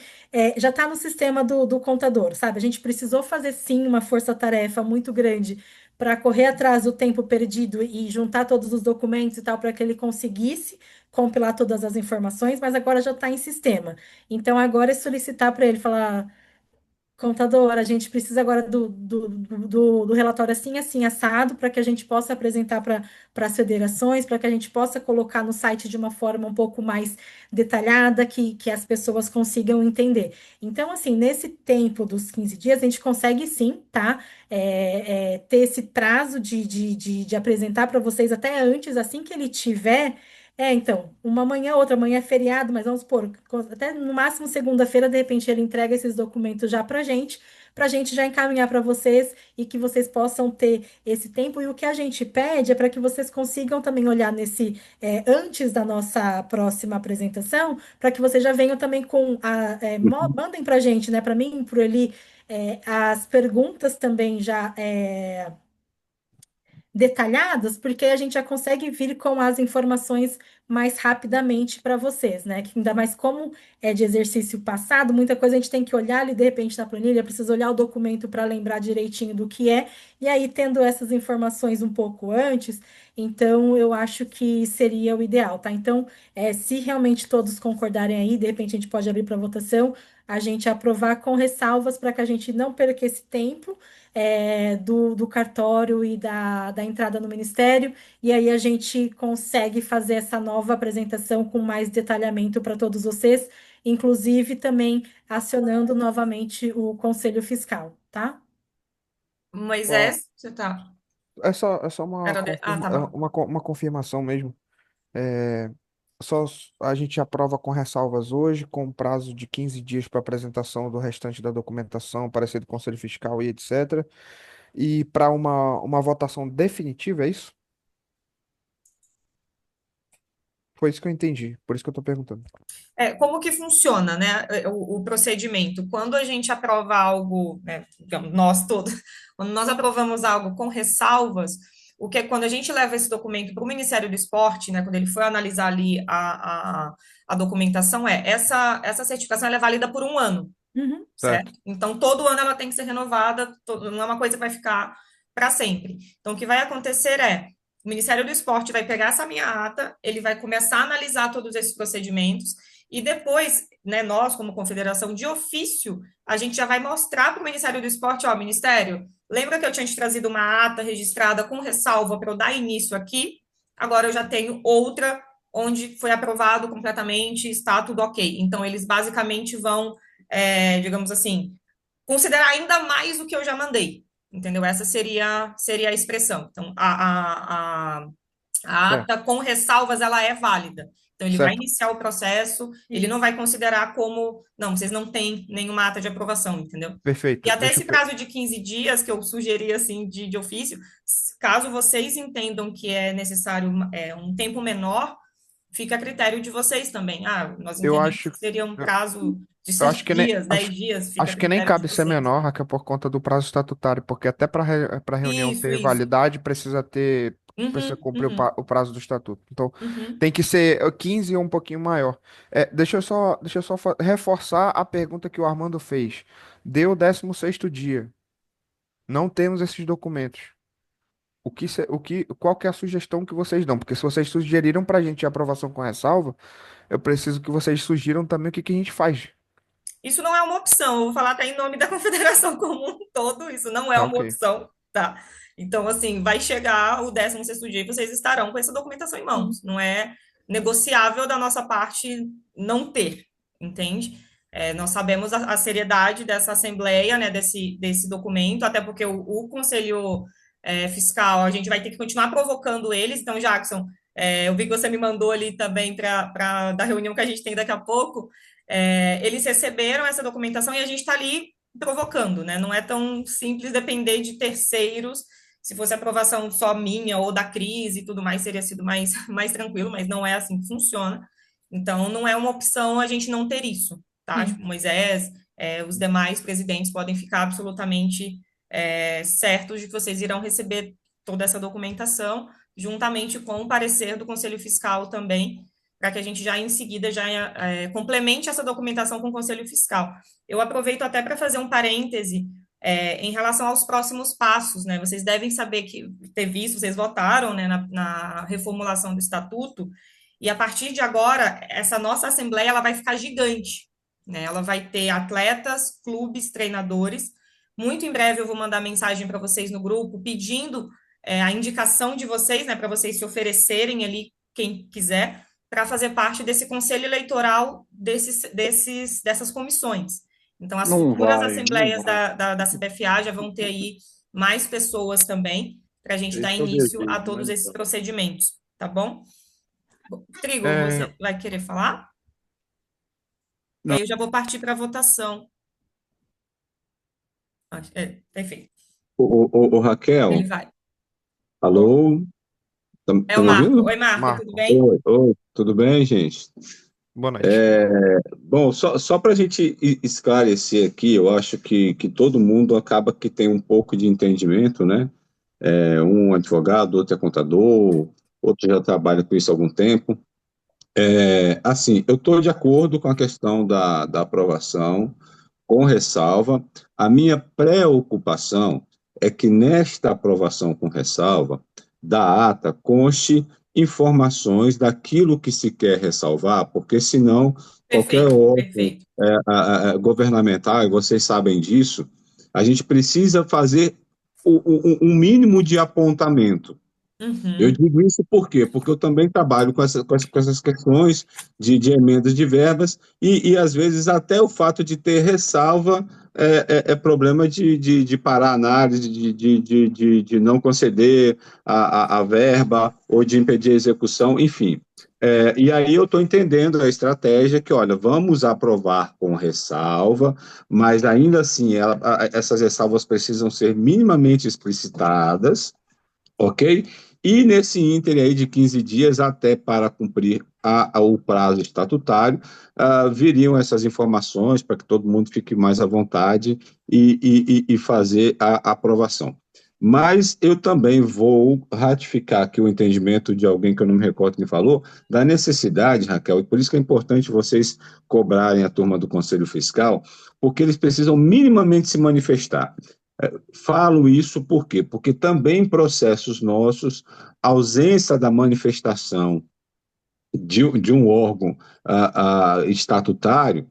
já está no sistema do contador, sabe? A gente precisou fazer sim uma força-tarefa muito grande para correr atrás do tempo perdido e juntar todos os documentos e tal, para que ele conseguisse compilar todas as informações, mas agora já está em sistema. Então, agora é solicitar para ele falar. Contador, a gente precisa agora do relatório assim, assim, assado, para que a gente possa apresentar para as federações, para que a gente possa colocar no site de uma forma um pouco mais detalhada, que as pessoas consigam entender. Então, assim, nesse tempo dos 15 dias, a gente consegue sim, tá? Ter esse prazo de apresentar para vocês até antes, assim que ele tiver. Então, uma manhã, outra manhã é feriado, mas vamos supor, até no máximo segunda-feira, de repente, ele entrega esses documentos já para a gente já encaminhar para vocês e que vocês possam ter esse tempo. E o que a gente pede é para que vocês consigam também olhar antes da nossa próxima apresentação, para que vocês já venham também mandem para a gente, né, para mim, para ele, as perguntas também já. Detalhadas, porque a gente já consegue vir com as informações mais rapidamente para vocês, né? Que ainda mais como é de exercício passado, muita coisa a gente tem que olhar ali de repente na planilha, precisa olhar o documento para lembrar direitinho do que é, e aí tendo essas informações um pouco antes, então eu acho que seria o ideal, tá? Então, se realmente todos concordarem aí, de repente a gente pode abrir para votação, a gente aprovar com ressalvas para que a gente não perca esse tempo do cartório e da entrada no ministério, e aí a gente consegue fazer essa nova apresentação com mais detalhamento para todos vocês, inclusive também acionando novamente o Conselho Fiscal, tá? Ó, Moisés, você tá. é só uma, Ah, confirma, tá bom. uma confirmação mesmo. É, só a gente aprova com ressalvas hoje, com prazo de 15 dias para apresentação do restante da documentação, parecer do Conselho Fiscal e etc. E para uma votação definitiva, é isso? Foi isso que eu entendi, por isso que eu estou perguntando. Como que funciona, né, o procedimento? Quando a gente aprova algo, né, digamos, nós todos, quando nós aprovamos algo com ressalvas, o que é quando a gente leva esse documento para o Ministério do Esporte, né, quando ele for analisar ali a documentação, essa certificação ela é válida por um ano, Uhum. Certo. certo? Então, todo ano ela tem que ser renovada, não é uma coisa que vai ficar para sempre. Então, o que vai acontecer o Ministério do Esporte vai pegar essa minha ata, ele vai começar a analisar todos esses procedimentos, e depois, né, nós, como confederação de ofício, a gente já vai mostrar para o Ministério do Esporte, ó, Ministério, lembra que eu tinha te trazido uma ata registrada com ressalva para eu dar início aqui? Agora eu já tenho outra onde foi aprovado completamente, está tudo ok. Então, eles basicamente vão, digamos assim, considerar ainda mais o que eu já mandei. Entendeu? Essa seria a expressão. Então, a Certo. ata com ressalvas, ela é válida. Então, ele vai Certo. iniciar o processo, ele não vai considerar como, não, vocês não têm nenhuma ata de aprovação, entendeu? E Perfeito. até Deixa esse eu. prazo de 15 dias que eu sugeri, assim, de ofício, caso vocês entendam que é necessário um tempo menor, fica a critério de vocês também. Ah, nós Eu entendemos acho. que seria um Eu prazo de eu 7 acho que nem. dias, 10 dias, fica a Acho que nem critério de cabe ser vocês. menor, que é por conta do prazo estatutário, porque até para reunião Isso, ter isso. validade precisa Uhum, cumprir uhum, o prazo do estatuto. Então uhum. tem que ser 15 ou um pouquinho maior. Deixa eu só reforçar a pergunta que o Armando fez. Deu o 16º dia. Não temos esses documentos. Qual que é a sugestão que vocês dão? Porque se vocês sugeriram para a gente a aprovação com ressalva, eu preciso que vocês sugiram também o que que a gente faz. Isso não é uma opção, eu vou falar até em nome da confederação como um todo, isso não é Tá uma ok. opção, tá? Então, assim, vai chegar o 16º dia e vocês estarão com essa documentação em mãos. Não é negociável da nossa parte não ter, entende? Nós sabemos a seriedade dessa assembleia, né, desse documento, até porque o Conselho Fiscal, a gente vai ter que continuar provocando eles. Então, Jackson, eu vi que você me mandou ali também da reunião que a gente tem daqui a pouco, eles receberam essa documentação e a gente está ali provocando, né? Não é tão simples depender de terceiros. Se fosse aprovação só minha ou da crise e tudo mais, seria sido mais tranquilo, mas não é assim que funciona. Então, não é uma opção a gente não ter isso, tá? Tipo, Sim. Moisés, os demais presidentes podem ficar absolutamente certos de que vocês irão receber toda essa documentação, juntamente com o parecer do Conselho Fiscal também, para que a gente já em seguida já complemente essa documentação com o Conselho Fiscal. Eu aproveito até para fazer um parêntese Em relação aos próximos passos, né? Vocês devem saber ter visto, vocês votaram, né, na reformulação do estatuto, e a partir de agora, essa nossa Assembleia ela vai ficar gigante, né? Ela vai ter atletas, clubes, treinadores. Muito em breve eu vou mandar mensagem para vocês no grupo, pedindo a indicação de vocês, né, para vocês se oferecerem ali, quem quiser, para fazer parte desse conselho eleitoral dessas comissões. Então, as Não futuras vai, não assembleias vai. da CBFA já vão ter aí mais pessoas também, para a gente dar Esse é o início a desejo, mas todos não esses vai. procedimentos, tá bom? Trigo, É, você vai querer falar? E não, aí eu já vou partir para a votação. Perfeito. Ô, Ele Raquel, vai. alô? É o Estão me Marco. ouvindo? Oi, Marco, tudo Marco, bem? Oi, oi, tudo bem, gente? boa noite. É, bom, só para a gente esclarecer aqui, eu acho que todo mundo acaba que tem um pouco de entendimento, né? Um advogado, outro é contador, outro já trabalha com isso há algum tempo. Assim, eu estou de acordo com a questão da aprovação, com ressalva. A minha preocupação é que nesta aprovação com ressalva da ata conste informações daquilo que se quer ressalvar, porque senão qualquer Perfeito, órgão perfeito. governamental, e vocês sabem disso, a gente precisa fazer um mínimo de apontamento. Eu Uhum. digo isso por quê? Porque eu também trabalho com essas questões de emendas de verbas e, às vezes, até o fato de ter ressalva é problema de parar a análise, de não conceder a verba ou de impedir a execução, enfim. E aí eu estou entendendo a estratégia que, olha, vamos aprovar com ressalva, mas ainda assim essas ressalvas precisam ser minimamente explicitadas, ok? E nesse ínter aí de 15 dias, até para cumprir o prazo estatutário, viriam essas informações para que todo mundo fique mais à vontade e fazer a aprovação. Mas eu também vou ratificar aqui o entendimento de alguém que eu não me recordo quem falou, da necessidade, Raquel, e por isso que é importante vocês cobrarem a turma do Conselho Fiscal, porque eles precisam minimamente se manifestar. Falo isso por quê? Porque também em processos nossos, a ausência da manifestação de um órgão estatutário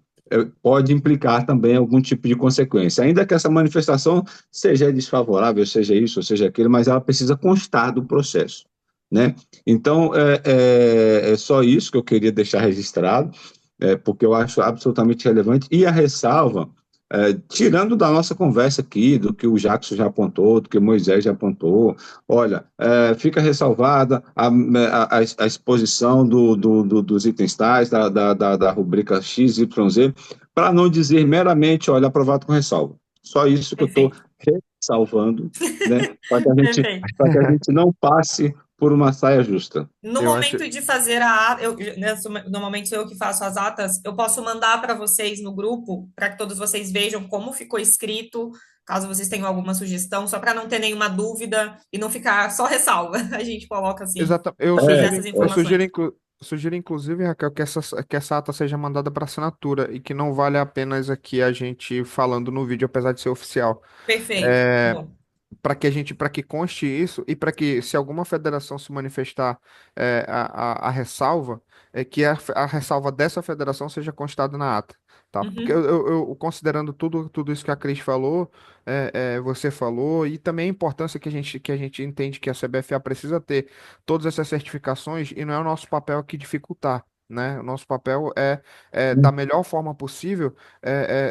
pode implicar também algum tipo de consequência. Ainda que essa manifestação seja desfavorável, seja isso, ou seja aquilo, mas ela precisa constar do processo, né? Então, é só isso que eu queria deixar registrado, porque eu acho absolutamente relevante. E a ressalva, tirando da nossa conversa aqui, do que o Jackson já apontou, do que o Moisés já apontou, olha, fica ressalvada a exposição dos itens tais, da rubrica XYZ, para não dizer meramente, olha, aprovado com ressalva. Só isso que eu estou Perfeito. ressalvando, né, Perfeito. para que a gente não passe por uma saia justa. No Eu acho, momento de fazer a ata, normalmente sou eu que faço as atas, eu posso mandar para vocês no grupo, para que todos vocês vejam como ficou escrito, caso vocês tenham alguma sugestão, só para não ter nenhuma dúvida e não ficar só ressalva. A gente coloca assim, todas essas informações. sugiro inclusive, Raquel, que essa ata seja mandada para assinatura e que não vale apenas aqui a gente falando no vídeo, apesar de ser oficial. Perfeito. Tá É, bom. para que conste isso e para que, se alguma federação se manifestar a ressalva, que a ressalva dessa federação seja constada na ata, tá? Porque Uhum. considerando tudo isso que a Cris falou, você falou, e também a importância que a gente entende que a CBFA precisa ter todas essas certificações, e não é o nosso papel aqui dificultar. Né? O nosso papel da melhor forma possível,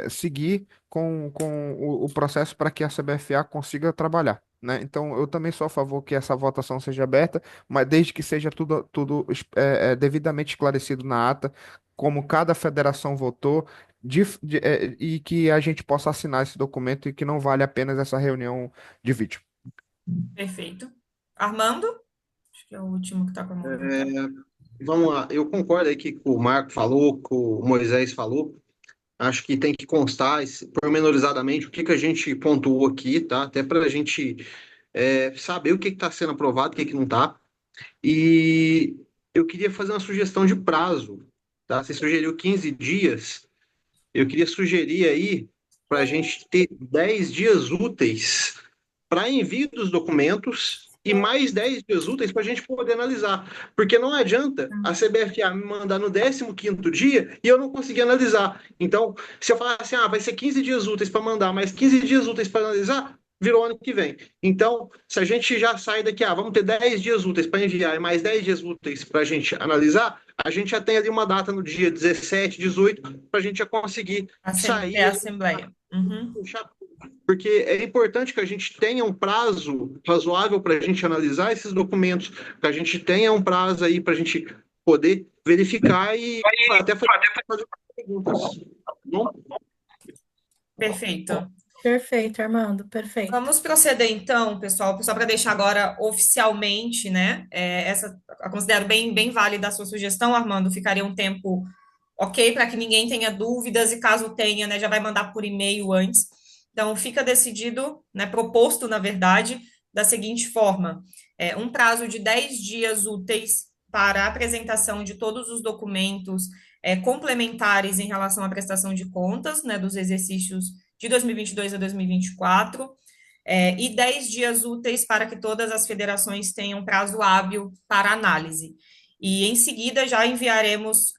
seguir com o processo para que a CBFA consiga trabalhar, né? Então, eu também sou a favor que essa votação seja aberta, mas desde que seja tudo devidamente esclarecido na ata, como cada federação votou, e que a gente possa assinar esse documento e que não vale apenas essa reunião de vídeo. Perfeito. Armando? Acho que é o último que está com a mão levantada. Vamos lá, eu concordo aí que o Marco falou, que o Moisés falou. Acho que tem que constar pormenorizadamente o que que a gente pontuou aqui, tá? Até para a gente saber o que está sendo aprovado, o que que não está. E eu queria fazer uma sugestão de prazo, tá? Você sugeriu 15 dias. Eu queria sugerir aí para a gente ter 10 dias úteis para envio dos documentos e mais 10 dias úteis para a gente poder analisar. Porque não adianta a CBFA me mandar no 15º dia e eu não conseguir analisar. Então, se eu falar assim, vai ser 15 dias úteis para mandar, mais 15 dias úteis para analisar, virou ano que vem. Então, se a gente já sai daqui, vamos ter 10 dias úteis para enviar e mais 10 dias úteis para a gente analisar, a gente já tem ali uma data no dia 17, 18, para a gente já conseguir sair. A Assembleia. Uhum. Porque é importante que a gente tenha um prazo razoável para a gente analisar esses documentos, que a gente tenha um prazo aí para a gente poder verificar e até fazer perguntas. Bom? Perfeito. Perfeito, Armando, perfeito. Vamos proceder então, pessoal, só para deixar agora oficialmente, né? Eu considero bem válida a sua sugestão, Armando. Ficaria um tempo ok para que ninguém tenha dúvidas e caso tenha, né, já vai mandar por e-mail antes. Então, fica decidido, né, proposto, na verdade, da seguinte forma: um prazo de 10 dias úteis para a apresentação de todos os documentos complementares em relação à prestação de contas, né, dos exercícios de 2022 a 2024, e 10 dias úteis para que todas as federações tenham prazo hábil para análise. E, em seguida, já enviaremos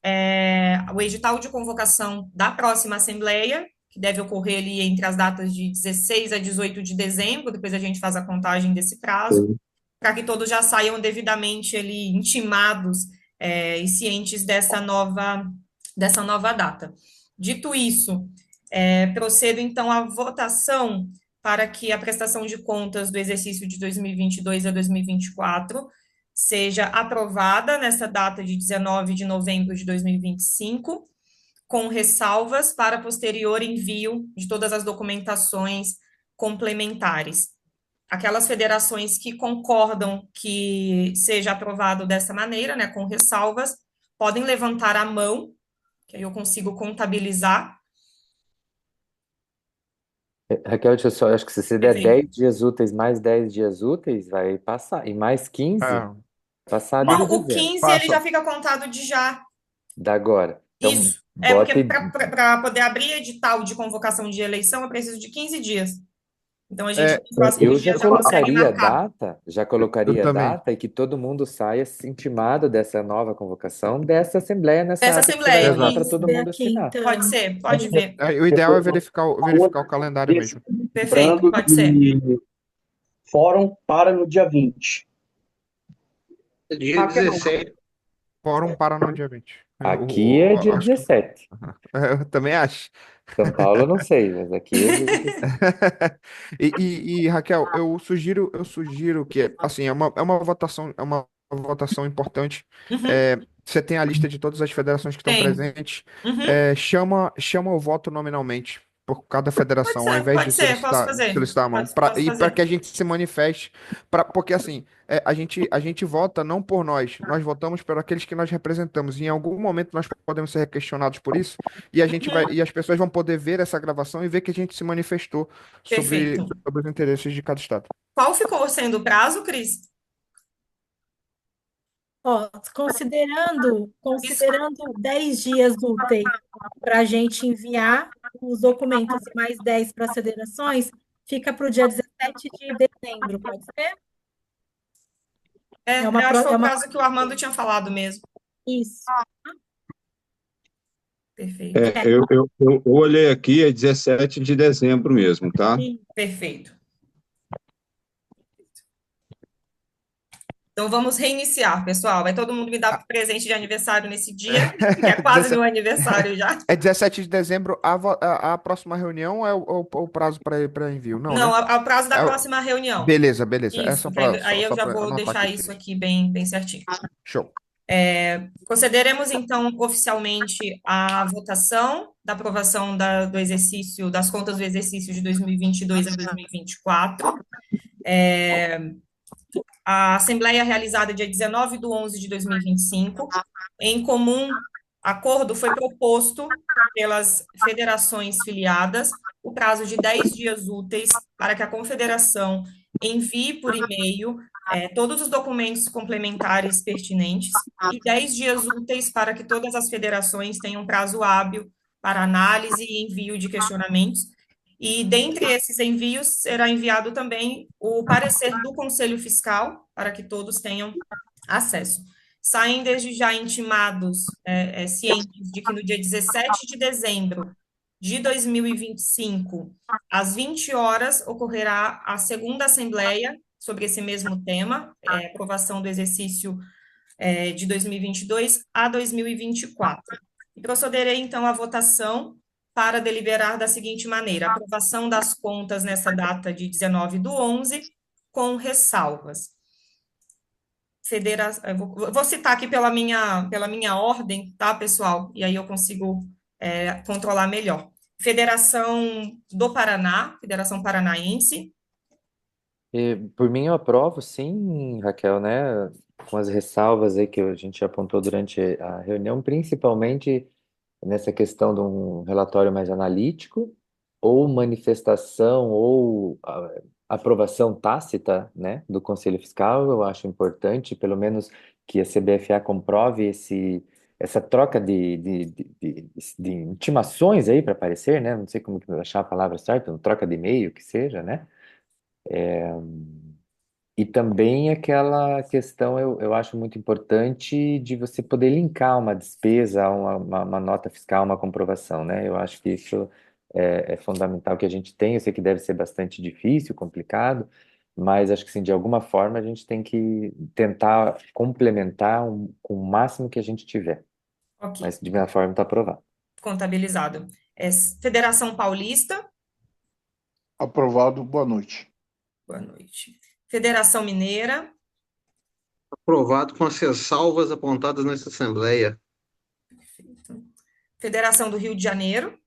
o edital de convocação da próxima Assembleia, que deve ocorrer ali entre as datas de 16 a 18 de dezembro, depois a gente faz a contagem desse prazo, para que todos já saiam devidamente ali intimados e cientes dessa nova data. Dito isso, procedo, então, à votação para que a prestação de contas do exercício de 2022 a 2024 seja aprovada nessa data de 19 de novembro de 2025, com ressalvas para posterior envio de todas as documentações complementares. Aquelas federações que concordam que seja aprovado dessa maneira, né, com ressalvas, podem levantar a mão, que aí eu consigo contabilizar. Raquel, acho que se você der 10 dias úteis, mais 10 dias úteis, vai passar. E mais 15, passar ali Não, de o dezembro. 15 ele já fica contado de já. Da agora. Então, Isso. Porque para poder abrir edital de convocação de eleição, eu preciso de 15 dias. Então, a gente, nos próximos dias, já consegue marcar. Já colocaria data e que todo mundo saia intimado dessa nova convocação, dessa Assembleia nessa Dessa ata Assembleia, para todo mundo assinar. Pode ser, pode ver. O ideal é verificar o calendário mesmo. Perfeito, pode ser. Fórum para no dia 20. Dia 17. Fórum para no dia 20. Aqui é dia 17. Eu também acho. São Paulo, eu não sei, mas aqui é dia 17. E Raquel, eu sugiro que, assim, é uma votação importante. Você tem a lista de todas as federações que estão presentes. Chama o voto nominalmente por cada federação, ao invés de solicitar a mão, para que a gente se manifeste, porque assim, a gente vota não por nós votamos por aqueles que nós representamos, e em algum momento nós podemos ser questionados por isso, e e as pessoas vão poder ver essa gravação e ver que a gente se manifestou sobre os interesses de cada estado. Qual ficou sendo o prazo, Cris? Considerando 10 dias úteis para a gente enviar os documentos e mais 10 para as federações, fica para o dia 17 de dezembro, pode ser? Eu acho que foi o prazo que o Armando tinha falado mesmo. Isso. Perfeito. Eu olhei aqui, é 17 de dezembro mesmo, tá? Perfeito. Então, vamos reiniciar, pessoal. Vai todo mundo me dar presente de aniversário nesse dia, que é quase meu aniversário já. É 17 de dezembro, a próxima reunião é o prazo para envio? Não, Não, né? é o prazo da próxima reunião. Beleza. Isso, aí eu já vou deixar isso aqui bem certinho. Show. Procederemos, então, oficialmente à votação da aprovação do exercício, das contas do exercício de 2022 a 2024. A Assembleia realizada dia 19 de 11 de 2025, em comum acordo, foi proposto pelas federações filiadas o prazo de 10 dias úteis para que a Confederação envie por e-mail todos os documentos complementares pertinentes e 10 dias úteis para que todas as federações tenham prazo hábil para análise e envio de questionamentos, E dentre esses envios será enviado também o parecer do Conselho Fiscal, para que todos tenham acesso. Saem desde já intimados, cientes de que no dia 17 de dezembro de 2025, às 20 horas, ocorrerá a segunda assembleia sobre esse mesmo tema, aprovação do exercício de 2022 a 2024. E procederei, então, à votação para deliberar da seguinte maneira: aprovação das contas nessa data de 19/11, com ressalvas. Eu vou citar aqui pela minha ordem, tá, pessoal? E aí eu consigo controlar melhor. Federação do Paraná, Federação Paranaense. Por mim, eu aprovo, sim, Raquel, né? Com as ressalvas aí que a gente apontou durante a reunião, principalmente nessa questão de um relatório mais analítico, ou manifestação, ou aprovação tácita, né, do Conselho Fiscal. Eu acho importante, pelo menos, que a CBFA comprove essa troca de intimações aí para aparecer, né? Não sei como que achar a palavra certa, uma troca de e-mail, que seja, né? E também aquela questão, eu acho muito importante de você poder linkar uma despesa a uma nota fiscal, uma comprovação, né? Eu acho que isso é fundamental que a gente tenha. Eu sei que deve ser bastante difícil, complicado, mas acho que sim, de alguma forma a gente tem que tentar complementar com o máximo que a gente tiver. Ok, Mas de minha forma está aprovado. contabilizado. Federação Paulista. Aprovado, boa noite. Boa noite. Federação Mineira. Aprovado com as ressalvas apontadas nessa Assembleia. Perfeito. Federação do Rio de Janeiro.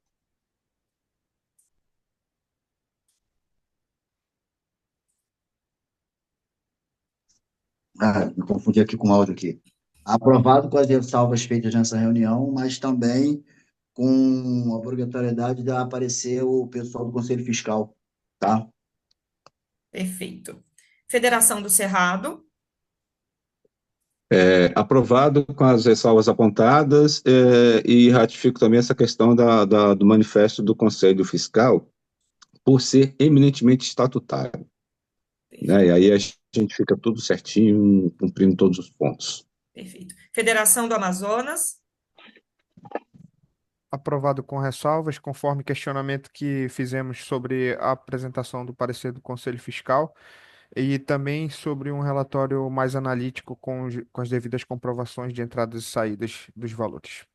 Me confundi aqui com o áudio aqui. Aprovado com as ressalvas feitas nessa reunião, mas também com a obrigatoriedade de aparecer o pessoal do Conselho Fiscal, tá? Perfeito. Federação do Cerrado. Aprovado com as ressalvas apontadas, e ratifico também essa questão do manifesto do Conselho Fiscal, por ser eminentemente estatutário, né? E aí a gente fica tudo certinho, cumprindo todos os pontos. Perfeito. Federação do Amazonas. Aprovado com ressalvas, conforme questionamento que fizemos sobre a apresentação do parecer do Conselho Fiscal e também sobre um relatório mais analítico com as devidas comprovações de entradas e saídas dos valores.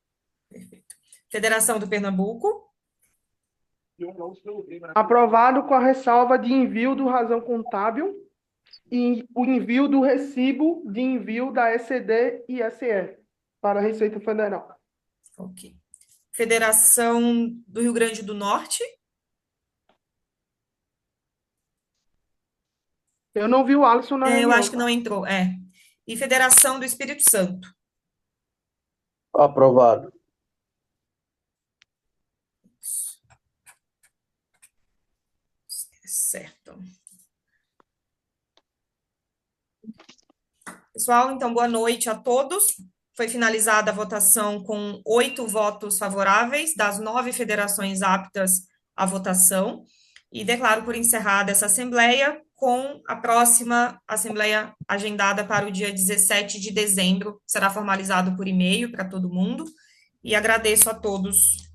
Perfeito. Federação do Pernambuco. Aprovado com a ressalva de envio do razão contábil e o envio do recibo de envio da ECD e SE para a Receita Federal. Ok. Federação do Rio Grande do Norte. Eu não vi o Alisson na Eu reunião. acho que não entrou, E Federação do Espírito Santo. Aprovado. Certo. Pessoal, então, boa noite a todos. Foi finalizada a votação com 8 votos favoráveis das 9 federações aptas à votação e declaro por encerrada essa assembleia, com a próxima assembleia agendada para o dia 17 de dezembro. Será formalizado por e-mail para todo mundo. E agradeço a todos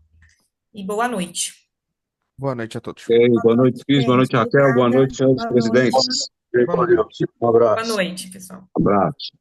e boa noite. Boa noite a todos. Boa noite, Cris. Boa noite, Raquel. Boa noite, senhores presidentes. Um abraço. Boa noite, pessoal. Abraço.